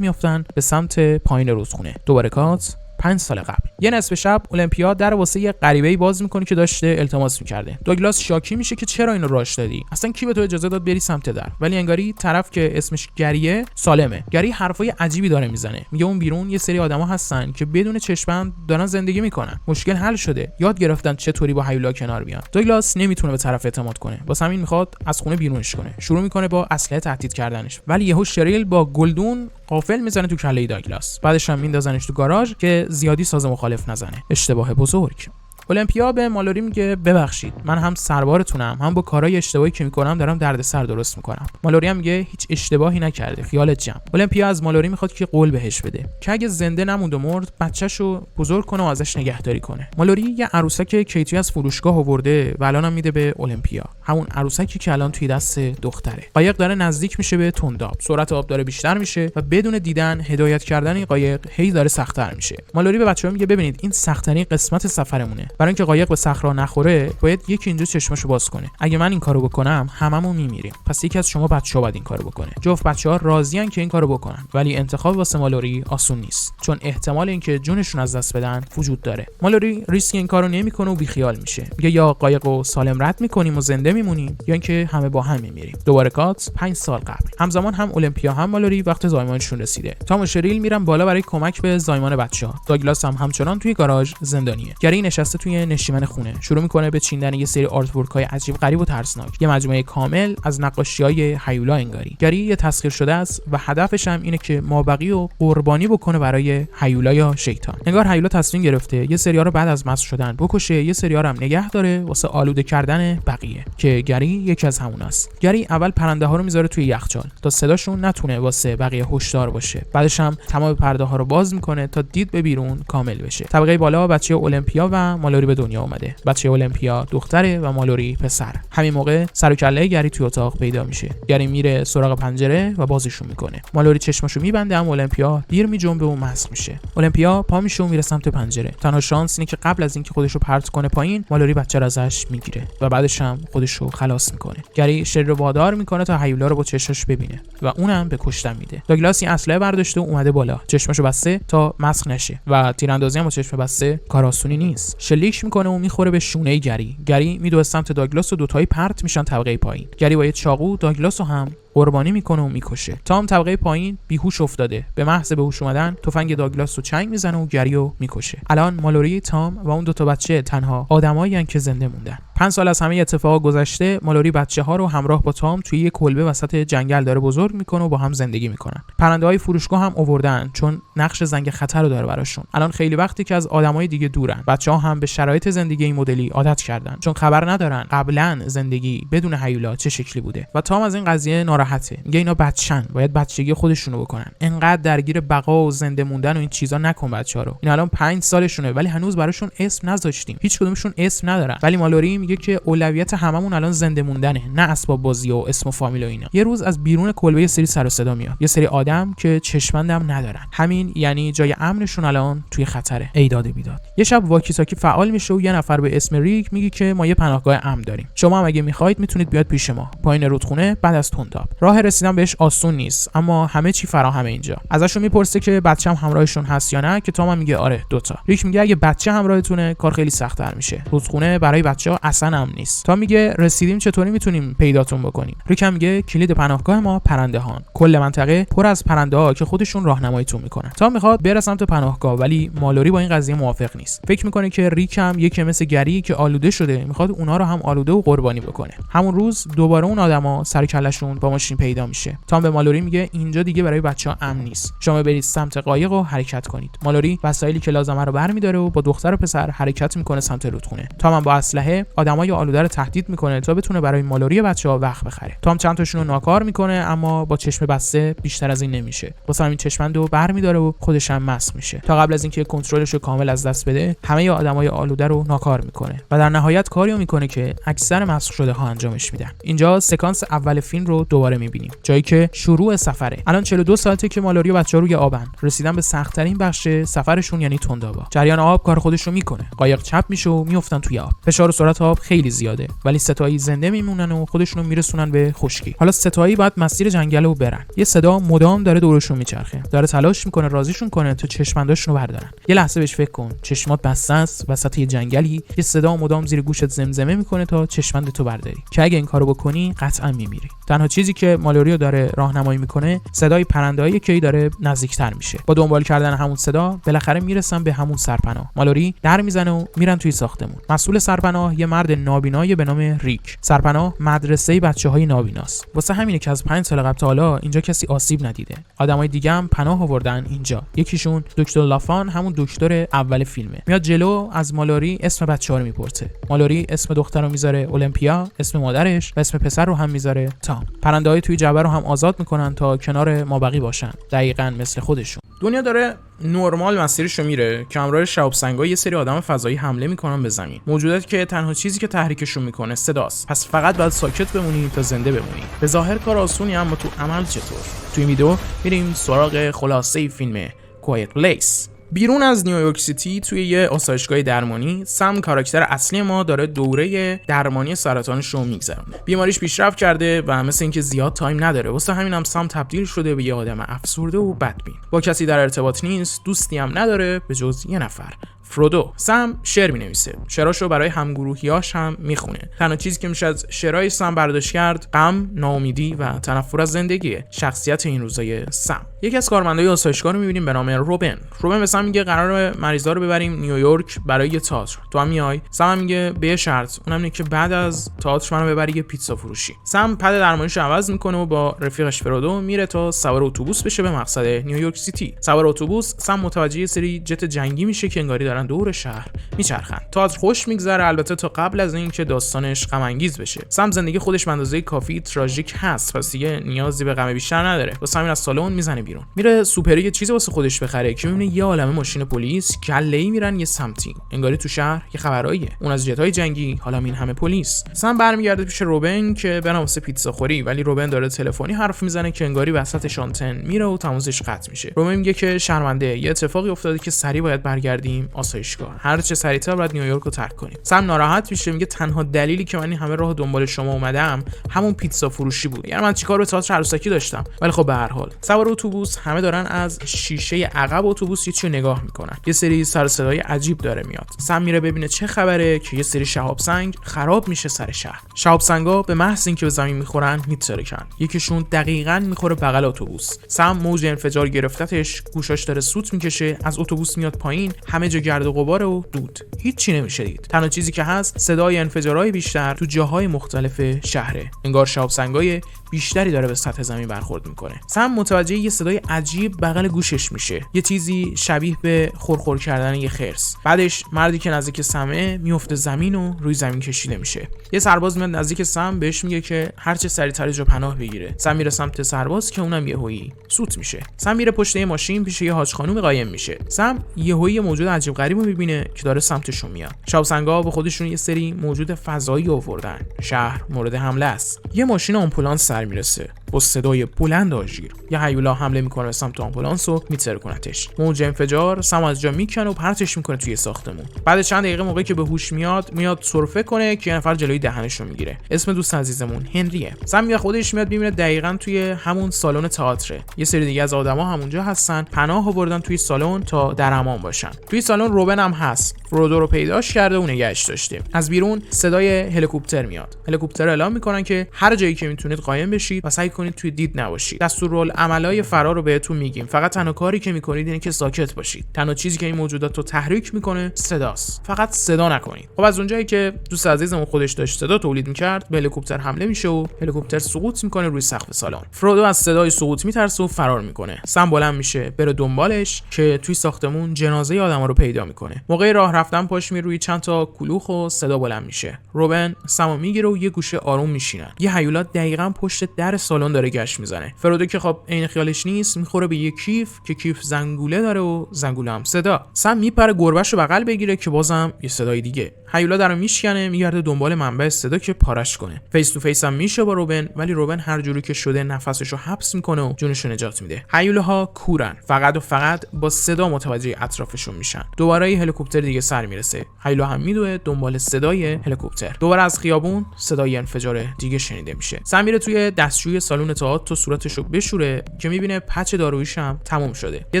میافتن به سمت پایین رودخونه. دوباره کات 5 سال قبل. یه نصف شب اولمپیا در واسه یه غریبه‌ای باز میکنه که داشته التماس میکرده. دوگلاس شاکی میشه که چرا اینو راش دادی؟ اصلا کی به تو اجازه داد بری سمت در؟ ولی انگاری طرف که اسمش گریه سالمه. گری حرفای عجیبی داره میزنه. میگه اون بیرون یه سری آدما هستن که بدون چشمند دارن زندگی میکنن. مشکل حل شده. یاد گرفتن چطوری با هیولا کنار بیان. دوگلاس نمیتونه به طرف اعتماد کنه. واسه همین میخواد از خونه بیرونش کنه. شروع میکنه با اسلحه تهدید کردنش. ولی یهو شریل با گلدون قافل میزنه تو کله دوگلاس. بعدش هم میندازنش تو گاراژ که زیادی ساز مخالف نزنه. اشتباه بزرگ. المپیا به مالوری میگه ببخشید، من هم سربارتونم، هم با کارهای اشتباهی که میکنم دارم دردسر درست میکنم. مالوری هم میگه هیچ اشتباهی نکرده، خیالت جمع. المپیا از مالوری میخواد که قول بهش بده که اگه زنده نموند و مرد، بچه‌شو بزرگ کنه و ازش نگهداری کنه. مالوری یه عروسک کیتی از فروشگاه آورده و الانم میده به المپیا، همون عروسکی که الان توی دست دختره. قایق داره نزدیک میشه به تنداب، سرعت آب داره بیشتر میشه و بدون دیدن هدایت کردن این قایق هی داره سخت‌تر میشه. مالوری به بچه‌ها میگه ببینید این سخت‌ترین قسمت سفرمونه. برای اینکه قایق به صخره نخوره، باید یکی اینجا چشمشو باز کنه. اگه من این کارو بکنم، هممون میمیریم. پس یکی از شما بچه‌ها باید این کارو بکنه. جفت بچه‌ها راضی‌ان که این کارو بکنن، ولی انتخاب واسه مالوری آسون نیست، چون احتمال اینکه جونشون از دست بدن وجود داره. مالوری ریسک این کارو نمیکنه و بیخیال میشه. میگه یا قایقو سالم رد میکنیم و زنده میمونیم، یا اینکه همه با هم میمیریم. دوباره کات 5 سال قبل. همزمان هم المپیا هم مالوری وقت زایمانشون رسیده. تام و شریل میرن بالا برای کمک به زایمان بچه‌ها. داگلاس هم همچنان توی گاراژ زندانیه. گری نشسته توی نشیمن خونه، شروع میکنه به چیندن یه سری آرتورک‌های عجیب غریب و ترسناک. یه مجموعه کامل از نقاشی‌های هیولا انگاری. گری یه تسخیر شده است و هدفش هم اینه که مابقی رو قربانی بکنه برای هیولا یا شیطان. انگار هیولا تصمیم گرفته یه سری‌ها رو بعد از مصر شدن بکشه، یه سری‌ها رو هم نگه داره واسه آلوده کردن بقیه، که گری یکی از هموناست. گری اول پرنده‌ها رو میذاره توی یخچال تا صداشون نتونه واسه بقیه هشدار باشه. بعدش هم تمام پرده‌ها رو باز میکنه تا دید به بیرون کامل بشه. طبقه بالا بچه المپیا و مالوری به دنیا اومده. بچه المپیا دختره و مالوری پسر. همین موقع سر و کله گری توی اتاق پیدا میشه. گری میره سراغ پنجره و بازشون میکنه. مالوری چشمشو میبنده، اما المپیا دیر میجنبه و مسخ میشه. المپیا پا میشه و میره سمت پنجره. تنها شانس اینه که قبل از اینکه خودشو پرت کنه پایین، مالوری بچه رو ازش میگیره و بعدش هم خودشو خلاص میکنه. گری شری رو وادار میکنه تا هیولا رو با چشاش ببینه و اونم به کشتن میده. داگلاس این اسلحه برداشته و اومده بالا، چشمشو بسته تا مسخ نشه و تیراندازی هم با چشم بسته کار آسونی نیست. شلیک میکنه و میخوره به شونه گری میدوه سمت داگلاس و دوتایی پرت میشن طبقه پایین. گری با یه چاقو داگلاس رو هم قربانی میکنه و میکشه. تام طبقه پایین بیهوش افتاده. به محض به هوش اومدن تفنگ داگلاس رو چنگ میزنه و گری رو میکشه. الان مالوری، تام و اون دو تا بچه تنها آدمایی ان که زنده موندن. 5 سال از همه اتفاقات گذشته، مالوری بچه‌ها رو همراه با تام توی یه کلبه وسط جنگل داره بزرگ میکنه و با هم زندگی میکنن. پرنده‌های فروشگاه هم آوردن چون نقش زنگ خطر رو داره براشون. الان خیلی وقتی که از آدمای دیگه دورن. بچه‌ها هم به شرایط زندگی این مدلی عادت کردن، چون خبر ندارن قبلا زندگی بدون هیولا چه شکلی بوده. و تام از این قضیه ناراحته. میگه اینا بچه‌ن، باید بچگی خودشونو بکنن. انقدر درگیر بقا و زنده موندن و این چیزا نکن بچه‌ها رو. این الان 5 سالشونه ولی هنوز براشون اسم نذاشتیم. هیچ کدومشون اسم ندارن. ولی مالوری میگه که اولویت هممون الان زنده موندنه، نه اسباب بازی و اسم و فامیل و اینا. یه روز از بیرون کلبه یه سری سر و صدا میاد. یه سری آدم که چشمندم ندارن. همین یعنی جای امنشون الان توی خطره. ای داد بیداد. یه شب واکی تاکی فعال میشه و یه نفر به اسم ریک میگه که ما یه پناهگاه امن داریم. شما هم اگه میخواید میتونید بیاد پیش ما. پایین رودخونه بعد از تنداب. راه رسیدن بهش آسون نیست، اما همه چی فراهمه اینجا. ازشون میپرسه که بچه‌م همراهشون هست یا نه، که تام میگه آره دوتا. ریک میگه اگه بچه همراهتونه کار خیلی سخت‌تر میشه. رودخونه برای بچه‌ها اصلا امن نیست. تام میگه رسیدیم چطوری میتونیم پیداتون بکنیم؟ ریک میگه کلید پناهگاه ما پرنده‌هان. کل منطقه پر از پرنده‌ها که خودشون راهنماییتون میکنن. تام میخواد بره سمت پناهگاه، ولی مالوری با این قضیه موافق نیست. فکر میکنه که ریک هم یکی مثل گری که آلوده شده، میخواد اونها رو هم آلوده و قربانی بکنه. همون روز دوباره اون آدما سر کلهشون با ماشین پیدا میشه. تام به مالوری میگه اینجا دیگه برای بچه‌ها امن نیست. شما برید سمت قایق و حرکت کنید. مالوری وسایلی که لازمه رو برمی‌داره و با دختر و پسر حرکت میکنه سمت رودخونه. تام هم با اسلحه آدمای آلوده رو تهدید میکنه تا بتونه برای مالوری بچه‌ها وقت بخره. تام چند تاشون رو ناکار میکنه، اما با چشم بسته بیشتر از این نمیشه. واسه همین چشمندو برمی‌داره و خودش هم مسخ میشه. تا قبل از اینکه کنترلش رو کامل از دست بده، همه آدمای آلوده رو ناکار میکنه و در نهایت کاریو میکنه که اکثر مسخ شده ها انجامش میدن. اینجا سکانس اول فیلم رو دوباره میبینیم، جایی که شروع سفره. الان 42 ساعته که مالوری و بچه‌ها روی آبن. رسیدن به سخت‌ترین بخش سفرشون یعنی تندابا. جریان آب کار خودش رو میکنه. قایق چپ میشه و میافتن توی آب. فشار و سرعت آب خیلی زیاده، ولی ستایی زنده میمونن و خودشون رو میرسونن به خشکی. حالا ستایی باید مسیر جنگل رو برن. یه صدا مدام داره دورشون میچرخه. داره تلاش میکنه راضیشون کنه تا چشمنداشون رو بردارن. یه لحظه بهش فکر کن. چشمات بسته است وسط یه جنگلی. یه صدا مدام زیر گوشت زمزمه میکنه تا چشمندتو برداری. که اگه این کارو بکنی قطعا میمیری. تنها چیزی که مالوری رو داره راهنمایی میکنه صدای پرنده‌ای که داره نزدیکتر میشه. با دنبال کردن همون صدا بالاخره میرسن به همون سرپناه. مالوری در میزنه و میرن توی ساختمون. مسئول سرپناه یه مرد نابینای به نام ریک. سرپناه مدرسه بچه‌های نابیناست. واسه همینه که از 5 سال قبل تا حالا اینجا کسی آسیب ندیده. آدمای دیگه هم پناه آوردن اینجا. یکیشون دکتر لافان، همون دکتر اول فیلمه. میاد جلو از مالوری اسم بچه‌ها رو میپرسه. مالوری اسم دختر رو میذاره اولمپیا، اسم مادرش و اسم پسر رو هم میذاره تام. پرنده‌های توی جعبه رو هم آزاد میکنن تا کنار مابقی باشن، دقیقاً مثل خودشون. دنیا داره نرمال مسیرشو میره که همراه شهاب سنگا یه سری آدم فضایی حمله میکنن به زمین. موجوداتی که تنها چیزی که تحریکشون میکنه صداست. پس فقط باید ساکت بمونی تا زنده بمونی. به ظاهر کار آسونی، اما تو عمل چطور؟ توی ویدیو میریم سراغ خلاصه فیلم کوایت پلیس. بیرون از نیویورک سیتی توی یه آسایشگاه درمانی، سم کاراکتر اصلی ما داره دوره درمانی سرطانش رو میگذرونه. بیماریش پیشرفت کرده و مثل اینکه زیاد تایم نداره. واسه همین هم سم تبدیل شده به یه آدم افسرده و بدبین. با کسی در ارتباط نیست، دوستی هم نداره به جز یه نفر، فرودو. سم شعر می‌نویسه. شعراشو برای همگروهیاش هم میخونه. تنها چیزی که میشه از شعرهای سم برداشت کرد غم، ناامیدی و تنفر از زندگی. شخصیت این روزای سم. یکی از کارمندای آسایشگاه رو می‌بینیم به نام روبن. روبن به سم میگه قراره مریضا رو ببریم نیویورک برای یه تئاتر. تو هم میای؟ سم میگه به یه شرط، اونم اینه که بعد از تئاتر منو ببری یه پیتزا فروشی. سم پد درمانیشو عوض میکنه و با رفیقش فرودو میره تا سوار اتوبوس بشه به مقصد نیویورک سیتی. سوار اتوبوس سم متوجه یه سری جت جنگی میشه که انگاری دارن دور شهر میچرخن. تئاتر خوش میگذره، البته تا قبل از اینکه داستانش غم انگیز بشه. سم زندگی خودش به اندازه کافی تراژیک هست، پس دیگه نیازی به غم بیشتر نداره. واسه همین از سالن میزنه بیرون. میره سوپری یه چیزی واسه خودش بخره که میبینه یه عالمه ماشین پلیس کله‌ای میرن یه سمتی. انگاری تو شهر یه خبراییه. اون از جتای جنگی، حالا این همه پلیس. سم برمیگرده پیش روبن که برام واسه پیتزا خوری، ولی روبن داره تلفنی حرف میزنه که انگاری وسط شانتن میره و تماسش قطع میشه. روبن میگه که شرمنده، یه اتفاقی افتاده که سریع باید برگردیم آسایشگاه. هر چه سریعتر باید نیویورک رو ترک کنیم. سم ناراحت میشه، میگه تنها دلیلی که من این همه راه دنبال شما اومدم همون پیتزا فروشی بود. یعنی من چیکار به تئاتر عروسکی داشتم؟ ولی خب به هر حال سوار اتوبوس همه دارن از شیشه عقب اتوبوس یه چیزی نگاه میکنن. یه سری سر صدای عجیب داره میاد. سم میره ببینه چه خبره که یه سری شهاب سنگ خراب میشه سر شهر. شهاب سنگا به محض اینکه به زمین میخورن میترکن. یکیشون دقیقاً میخوره بغل اتوبوس. سم موج انفجار گرفتتش، گوشاش داره سوت میکشه، از اتوبوس میاد پایین، همه جا گرد و غبار و دود. هیچ چی نمیشه دید. تنها چیزی که هست صدای انفجارهای بیشتر تو جاهای مختلف شهره. انگار شهاب سنگای بیشتری داره به سطح زمین برخورد میکنه. سم متوجه یه صدای عجیب بغل گوشش میشه، یه چیزی شبیه به خورخور کردن یه خرس. بعدش مردی که نزدیک سمه میفته زمین و روی زمین کشیده میشه. یه سرباز میاد نزدیک سم، بهش میگه که هر چه سریعتر جا پناه بگیره. سم میره سمت سرباز که اونم یهویی سوت میشه. سم میره پشت یه ماشین پیش یه حاج خانم قایم میشه. سم یهویی موجود عجیب غریبو میبینه که داره سمتشون میاد. شهاب سنگا به خودشون یه سری موجود فضایی آوردن. شهر مورد حمله است. یه ماشین آمبولانس سر میرسه با صدای بلند آژیر. یه هیولا حمله میکنه به سمت آمبولانس و میترکونتش. موج انفجار سم از جا میکنه و پرتش میکنه توی ساختمون. بعد چند دقیقه موقعی که به هوش میاد سرفه کنه که یه نفر جلوی دهنش رو میگیره. اسم دوست عزیزمون هنریه. سم یا خودش میاد میبینه دقیقاً توی همون سالن تئاتر یه سری دیگه از آدما همونجا هستن، پناه آوردن توی سالن تا در امان باشن. توی سالن روبن هم هست. فرودو رو پیداش کرده و نگهش داشته. از بیرون صدای هلیکوپتر میاد. هلیکوپتر اعلام میکنن که هر جایی که میتونید قایم بشید و سعی کنید توی دید نباشید. دستورالعملای فرار رو بهتون میگیم. فقط تنها کاری که میکنید اینه که ساکت باشید. تنها چیزی که این موجودات رو تحریک میکنه صداست. فقط صدا نکنید. خب از اونجایی که دوست عزیزمون خودش داشت صدا تولید میکرد، به هلیکوپتر حمله میشه و هلیکوپتر سقوط میکنه روی سقف سالن. فرودو از صدای سقوط میترسه و فرار میکنه. سم بلند میشه بره دنبالش که توی ساختمون جنازه آدما رو پیدا میکنه. موقع راه رفتن پاش میره روی چند تا کلوخ و صدا بلند میشه. روبن سمو میگیره و یه گوشه آروم میشینن. یه هیولا دقیقاً پشت در سالن داره گشت میزنه. فرودو که خب عین خیالش نیست، میخوره به یه کیف که کیف زنگوله داره و زنگوله هم صدا. سم میپره گربهشو بغل بگیره که بازم یه صدای دیگه. هیولا درو میشکنه، میگرده دنبال منبع صدا که پارش کنه. فیس تو فیس هم میشه با روبن، ولی روبن هر جوری که شده نفسشو حبس میکنه و جونشو نجات میده. هیولاها کورن، فقط و فقط با صدا متوجه اطرافشون میشن. دوباره یه هلیکوپتر دیگه سر میرسه. هیولا هم میدوه دنبال صدای هلیکوپتر. دوباره از خیابون صدای انفجار دیگه شنیده میشه. سم میره توی دستشویی سالن تئاتر تا صورتشو بشوره که میبینه پچ داروییش هم تموم شده. یه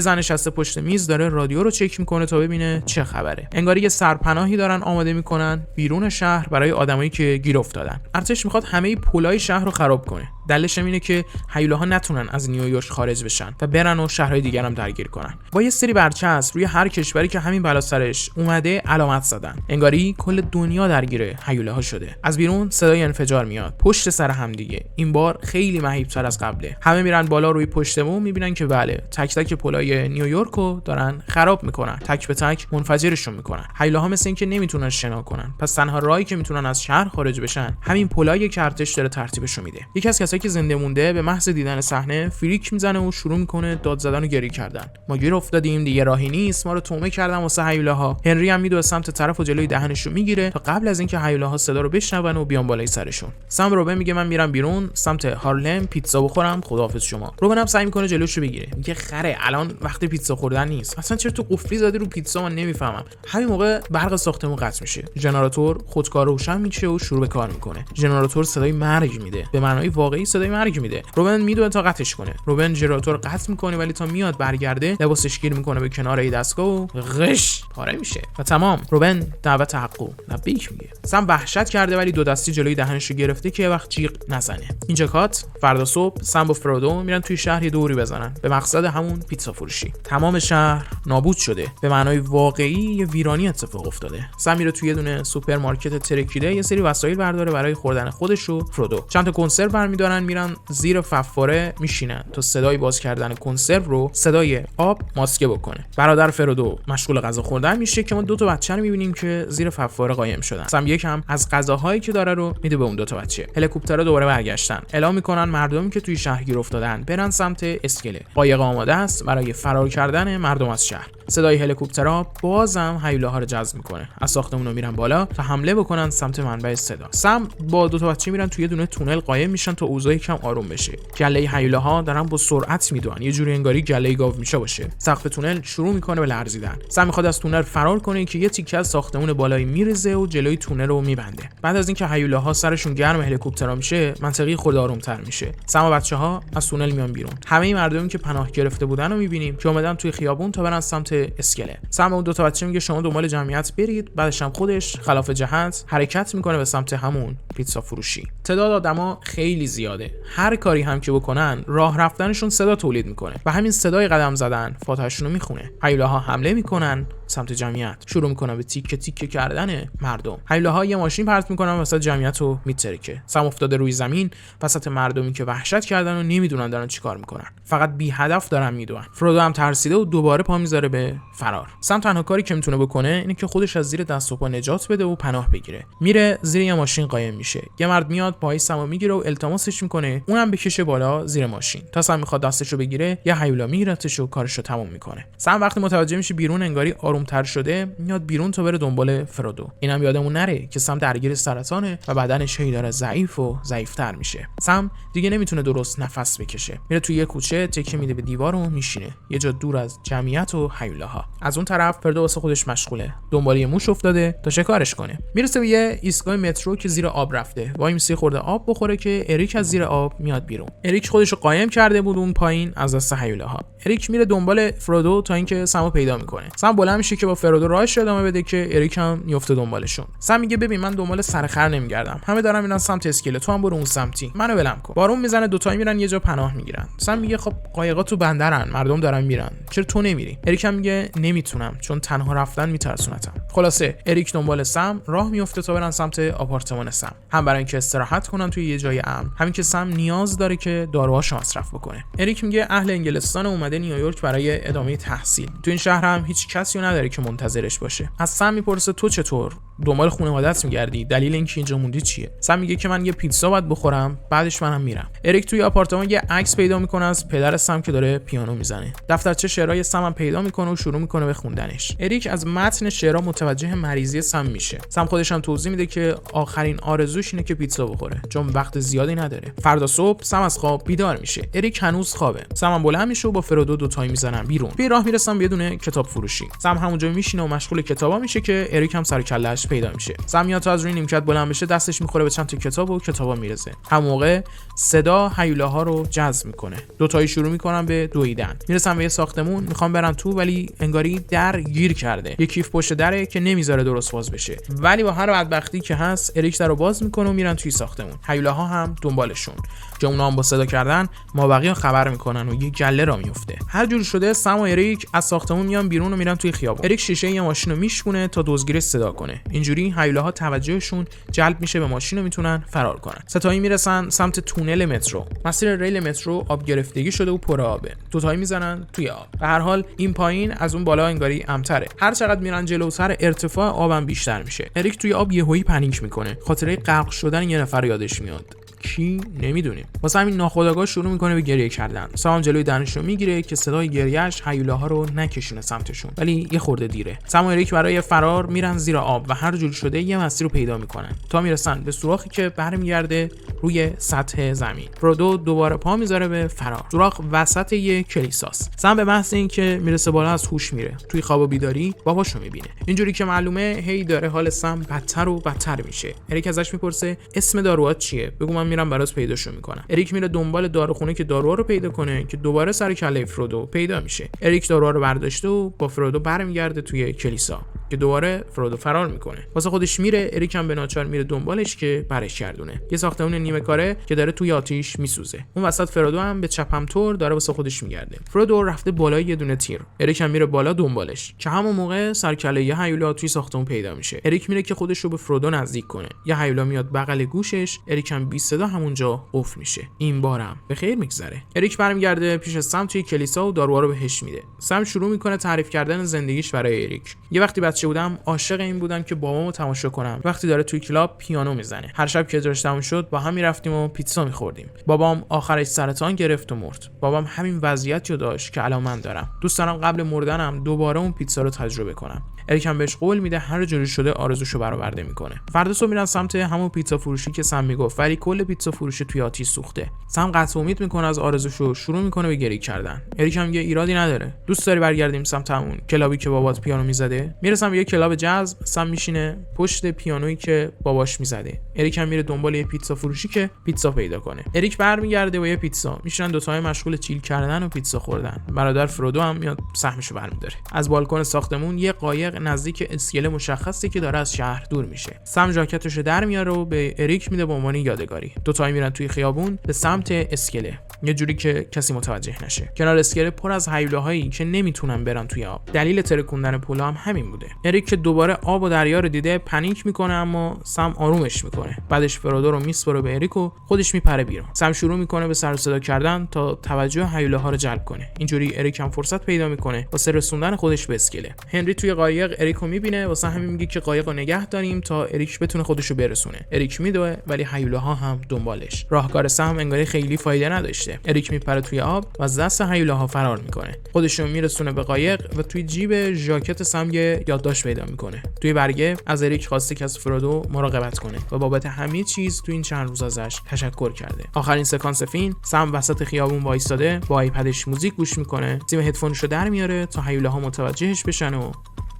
زن نشسته پشت میز داره رادیو رو چک میکنه تا ببینه چه خبره. انگاری یه سرپناهی دارن آماده میکنن بیرون شهر برای آدمایی که گیر افتادن. ارتش میخواد همه پلای شهر رو خراب کنه. دلیلش اینه که هیولاها نتونن از نیویورک خارج بشن و برن و شهرهای دیگر هم درگیر کنن. با یه سری برچسب روی هر کشوری که همین بلا سرش اومده علامت زدن. انگاری کل دنیا درگیر هیولاها شده. از بیرون صدای انفجار میاد پشت سر هم دیگه. این بار خیلی مهیب‌تر از قبله. همه میرن بالا روی پشت بوم، میبینن که بله تک تک پلای نیویورک رو دارن خراب میکنن، تک به تک منفجرشون میکنن. هیولاها مثل اینکه نمیتونن شنا کنن، پس تنها راهی که میتونن از شهر خارج بشن همین پلای که ارتش داره ترتیبشو میده. یکی از کسایی که زنده مونده به محض دیدن صحنه فریک میزنه و شروع میکنه داد زدن و گریه کردن. ما گیر افتادیم، دیگه راهی نیست، ما رو تومه کردن واسه هیولاها. هنری هم میدوه سمت طرف و جلوی دهنشو میگیره تا قبل از اینکه هیولاها صدا رو بشنون و بیان بالای سرشون. سم روبن میگه من میرم بیرون سمت هارلم پیتزا بخورم، خداحافظ شما. روبن هم سعی میکنه جلوشو بگیره، میگه خره الان وقت پیتزا خوردن نیست، اصلا چرا تو قفلی زدی رو پیتزا من نمیفهمم. همین موقع برق ساختمون قطع میشه، ژنراتور خودکار روشن میشه و شروع به کار میکنه. ژنراتور صدای مرگ میده، به معنای واقعی صدای مرگ میده. روبن میدونه تا قطعش کنه. روبن ژنراتور قطع میکنه ولی تا میاد برگرده لباسش گیر میکنه به کنار ای دستگاه و غش پاره میشه و تمام. روبن دعوت تحقق لبیک میگه. سم وحشت کرده ولی دو دستی جلوی دهنشو گرفته که وقت جیغ نزنه. اینجا کات فردا صبح سم و فرودو میرن توی شهر یه دوری بزنن به مقصد همون پیتزا فروشی. تمام شهر نابود شده، به معنای واقعی یه ویرانی اتفاق افتاده. سم میره توی یه دونه سوپرمارکت ترکیده یه سری وسایل برداره برای خوردن خودش و فرودو. چند تا کنسرو برمی‌دارن میرن زیر فواره میشینن تا صدای باز کردن کنسرو رو صدای آب ماسکه بکنه. برادر فرودو مشغول غذا خوردن میشه که ما دو تا بچه رو می‌بینیم که زیر فواره قایم شدن. سم یکم از غذاهایی که داره رو میده به اون دو تا بچه. هلیکوپترها دوباره برگشتن. اعلام میکنن مردمی که توی شهر گیر افتادن برن سمت اسکله. قایق آماده است برای فرار کردن مردم از شهر. صدای هلیکوپترها بازم هیولاها رو جذب میکنه. از ساختمون میرن بالا تا حمله بکنن سمت منبع صدا. سم با دو تا بچه میرن توی دونه تونل قایم میشن تا اوضاع کم آروم بشه. گله هیولاها دارن با سرعت میدوئن، یه جوری انگاری گله گاو میشه باشه. سقف تونل شروع میکنه به لرزیدن. سم میخواد از تونل فرار کنه که یه تیکه از ساختمون بالایی میریزه و جلوی تونل رو میبنده. بعد از اینکه هیولاها سرشون گرم هلیکوپترها میشه، منطقی خود آرومتر میشه. سم و بچه‌ها از تونل میان بیرون. همه مردمی که پناه گرفته بودن رو میبینیم که اومدن توی خیابون تا برن سمت اسکله. سم اون دو تا بچه میگه شما دنبال جمعیت برید. بعدش هم خودش خلاف جهت حرکت میکنه به سمت همون پیتزا فروشی. تعداد آدما خیلی زیاده. هر کاری هم که بکنن راه رفتنشون صدا تولید میکنه و همین صدای قدم زدن فاتحه‌شون رو میخونه. هیولاها حمله میکنن سمت جمعیت، شروع میکنن به تیکه تیکه کردن مردم. هیولاها یه ماشین پرت میکنن وسط جمعیت رو میترکه. سم افتاده روی زمین وسط مردمی که وحشت کردن و نمیدونن دارن چیکار میکنن، فقط بی هدف دارن میدوئن. فرودو هم ترسیده و دوباره پا میذاره به فرار. سم تنها کاری که میتونه بکنه اینه که خودش از زیر دست و پا نجات بده و پناه بگیره. میره زیر یه ماشین قایم میشه. یه مرد میاد پای سمو میگیره و التماسش میکنه اونم بکشه بالا زیر ماشین. تا سم میخواد دستشو بگیره یه هیولا میگیرتش و کارشو تموم میکنه. سم وقتی متوجه میشه بیرون انگاری آرومتر شده، میاد بیرون تا بره دنبال فرودو. اینم یادمون نره که سم درگیر سرطانه و بدنش هی داره ضعیف و ضعیف‌تر میشه. سم دیگه نمیتونه درست نفس بکشه. میره توی یه کوچه تکیه میده به دیوار و میشینه یه جا دور از جمعیت و هیولاها. از اون طرف فرودو واسه خودش مشغوله، دنبال یه موش افتاده تا شکارش کنه. میرسه به یه ایستگاه مترو که زیر آب رفته. وای میسه خورده آب بخوره که اریک از زیر آب میاد بیرون. اریک خودش رو قایم کرده بود اون پایین از دست هیولاها. اریک میره دنبال فرودو تا اینکه سمو پیدا میکنه. سم بلند میشه که با فرودو راهش ادامه بده که اریک هم میفته دنبالشون. سم میگه ببین من دنبال سرخر نمیگردم، همه دارن میرن سمت اسکله، تو هم برو اون سمتی، منو ولم کن. بارون میزنه، دوتایی میرن یه جا پناه میگیرن. سم میگه خب قایقا تو بندرن، مردم دارن میرن، چرا تو نمیری؟ اریک هم میگه نمیتونم چون تنها رفتن میترسونتم. خلاصه اریک دنبال سم راه میفته تا برن سمت آپارتمان سم، هم برای اینکه استراحت کنن توی یه جای امن، همین که سم نیاز داره که داروهاش مصرف بکنه. اریک میگه اهل انگلستان اومده نیویورک برای ادامه تحصیل. تو این شهر هم هیچ کسی نداره که منتظرش باشه. از سم میپرسه تو چطور؟ دنبال خانواده‌ات میگردی؟ دلیل اینکه اینجا موندی چیه؟ سم میگه که من یه پیتزا باید بخورم، بعدش منم میرم. اریک توی آپارتمان یه عکس پیدا میکنه از پدر سم که داره پیانو میزنه. دفترچه شعرهای سم هم پیدا میکنه و شروع میکنه به خوندنش. اریک از متن شعرها متوجه مریضی سم میشه. سم خودش هم توضیح میده که آخرین آرزوش اینه که پیتزا بخوره چون وقت زیادی نداره. فردا صبح سم از خواب بیدار میشه. اریک هنوز خوابه. سم هم بلند میشه و با فرودو دوتایی میزنن بیرون. توی راه میرسن به یه دونه کتاب فروشی. سم همونجا میشینه و مشغول کتابا میشه که اریک هم سر کله‌اش پیدا میشه. سم میاد تا از روی نیمکت بلند بشه، دستش میخوره به چند تا کتاب و کتابا میرزه. همون موقع صدا هیولاها رو جذب میکنه. دو تایی شروع میکنن به دویدن. میرسن به یه ساختمون، میخوان برن تو ولی انگاری در گیر کرده. یه کیف پشت دره که نمیذاره درست باز بشه. ولی با هر بدبختی که هست اریک در رو باز میکنه و میرن توی ساختمون. هیولاها هم دنبالشون. که اونا هم با صدا کردن مابقی خبر میکنن و یه گله را میفته. هر جور شده سم و اریک از ساختمون میان بیرون و میرن توی خیابون. اریک شیشه یه ماشین رو میشکونه تا دزدگیرش صدا کنه. اینجوری هیولاها توجهشون جلب میشه به ماشین و میتونن فرار کنن. ستایی میرسن سمت تونل مترو. مسیر ریل مترو آب گرفتگی شده و پر آبه. دوتایی میزنن توی آب. به هر حال این پایین از اون بالا انگاری امتره. هر چقدر میرن جلوتر ارتفاع آبم بیشتر میشه. اریک توی آب یهویی پنیک میکنه. خاطره غرق شدن یه نفر یادش میاد. کی نمیدونیم. واسه همین ناخودآگاه شروع میکنه به گریه کردن. سام جلوی دهنش رو میگیره که صدای گریهش هیولاها رو نکشونه سمتشون، ولی یه خورده دیره. سام و اریک برای فرار میرن زیر آب و هر جور شده یه مسیر رو پیدا میکنن تا میرسن به سوراخی که برمیگرده روی سطح زمین. فرودو دوباره پا میذاره به فرار. سوراخ وسط یه کلیساست. سام به محض اینکه میرسه بالا از هوش میره. توی خواب و بیداری باباشو میبینه. اینجوری که معلومه هی داره حال سام بدتر و بدتر میشه. اریک ازش میپرسه اسم داروات چیه؟ بگو من میرم براش پیداشو میکنم. اریک میره دنبال داروخونه که داروها رو پیدا کنه که دوباره سر کله فرودو پیدا میشه. اریک داروها رو برداشته و با فرودو برمیگرده توی کلیسا که دوباره فرودو فرار میکنه. واسه خودش میره. اریک هم به ناچار میره دنبالش که برش گردونه. یه ساختمون نیمه کاره که داره توی آتیش میسوزه. اون وسط فرودو هم به چپم طور داره واسه خودش میگرده. فرودو رفته بالای یه دونه تیر. اریک هم میره بالا دنبالش که همون موقع سر کله یه هیولا توی ساختمون پیدا میشه. اریک میره که خودش رو به فرودو نزدیک کنه. یه هیولا میاد بغل گوشش. اریک هم بی صدا همونجا قفل میشه. این بارم به خیر میگذره. اریک برمیگرده پیش سم توی کلیسا و داروها رو بهش میده. سم شروع میکنه تعریف کردن زندگیش برای اریک. یه وقتی بچه بودم عاشق این بودم که بابامو تماشا کنم. وقتی داره توی کلاب پیانو میزنه. هر شب که اجراش تموم شد با هم میرفتیم و پیتزا میخوردیم. بابام آخرش سرطان گرفت و مرد. بابام همین وضعیتی رو داشت که الان من دارم. دوست دارم قبل مردنم دوباره اون پیتزا رو تجربه کنم. اریک هم بهش قول میده هر جوری شده آرزوشو برآورده میکنه. فردا صبح میرن سمت همون پیتزا فروشی که سم میگفت، ولی کل پیتزا فروشی توی آتیش سوخته. سم قطع امید میکنه از آرزوشو، شروع میکنه به گریه کردن. اریک هم میگه ایرادی نداره. دوست داری برگردیم سمت همون کلابی که بابات پیانو میزده؟ میرسم به یه کلاب جاز. سم میشینه پشت پیانویی که باباش میزده. اریک هم میره دنبال یه پیتزا فروشی که پیتزا پیدا کنه. اریک برمیگرده با یه پیتزا. میشینن دو تای مشغول چیل کردن و پیتزا خوردن. برادر فرودو هم میاد سهمشو برمی‌داره. از بالکن ساختمون یه قایق نزدیک اسکله مشخصی که داره از شهر دور میشه. سم ژاکتشو در میاره و به اریک میده به عنوان یادگاری. دو تایی میرن توی خیابون به سمت اسکله، یه جوری که کسی متوجه نشه. کنار اسکله پر از هیولاهایی که نمیتونن برن توی آب. دلیل ترکوندن پولا هم همین بوده. اریک که دوباره آب و دریا رو دیده پنیک میکنه، اما سم آرومش میکنه. بعدش فرودو رو میسپره به اریک و خودش میپره بیرون. سم شروع میکنه به سر و صدا کردن تا توجه هیولاها رو جلب کنه. اینجوری اریک هم فرصت پیدا میکنه واسه رسوندن خودش به اسکله. هنری توی قایق اریک رو میبینه، واسه همین میگه که قایق رو نگه داریم تا اریک بتونه خودش رو برسونه. اریک میدوه ولی هیولاها هم دنبالش. راهکار سم انگاری خیلی فایده نداشته. اریک میپره توی آب و از دست هیولاها فرار میکنه. خودش رو میرسونه به قایق و توی جیب ژاکت سم یه یادداشت پیدا میکنه. توی برگه از اریک خواسته که از فرودو مراقبت کنه و بابت همه چیز توی این چند روز ازش تشکر کرده. آخرین سکانس فیلم سم وسط خیابون وایساده با آیپدش موزیک گوش میکنه. سیم هدفونشو در میاره تا هیولاها متوجهش بشن و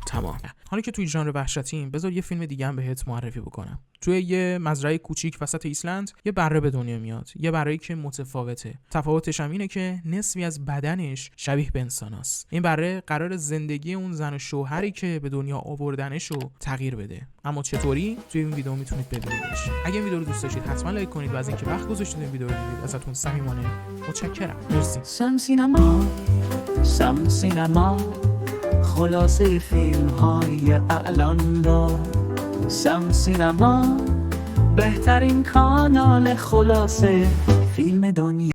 تمام. حالا که توی ژانر وحشتیم بذار یه فیلم دیگه هم بهت معرفی بکنم. توی یه مزرعه کوچیک وسط ایسلند یه بره به دنیا میاد. یه بره‌ای که متفاوته. تفاوتش هم اینه که نصفی از بدنش شبیه به انساناست. این بره قرار زندگی اون زن و شوهری که به دنیا آوردنشو تغییر بده. اما چطوری؟ توی این ویدیو میتونید ببینیدش. اگه این ویدیو رو دوست داشتید حتما لایک کنید و از اینکه وقت گذاشتید این ویدیو رو دیدید ازتون صمیمانه متشکرم. مرسی. سم سینما خلاصه فیلم های اعلان دار. سم سینما بهترین کانال خلاصه فیلم دنیا.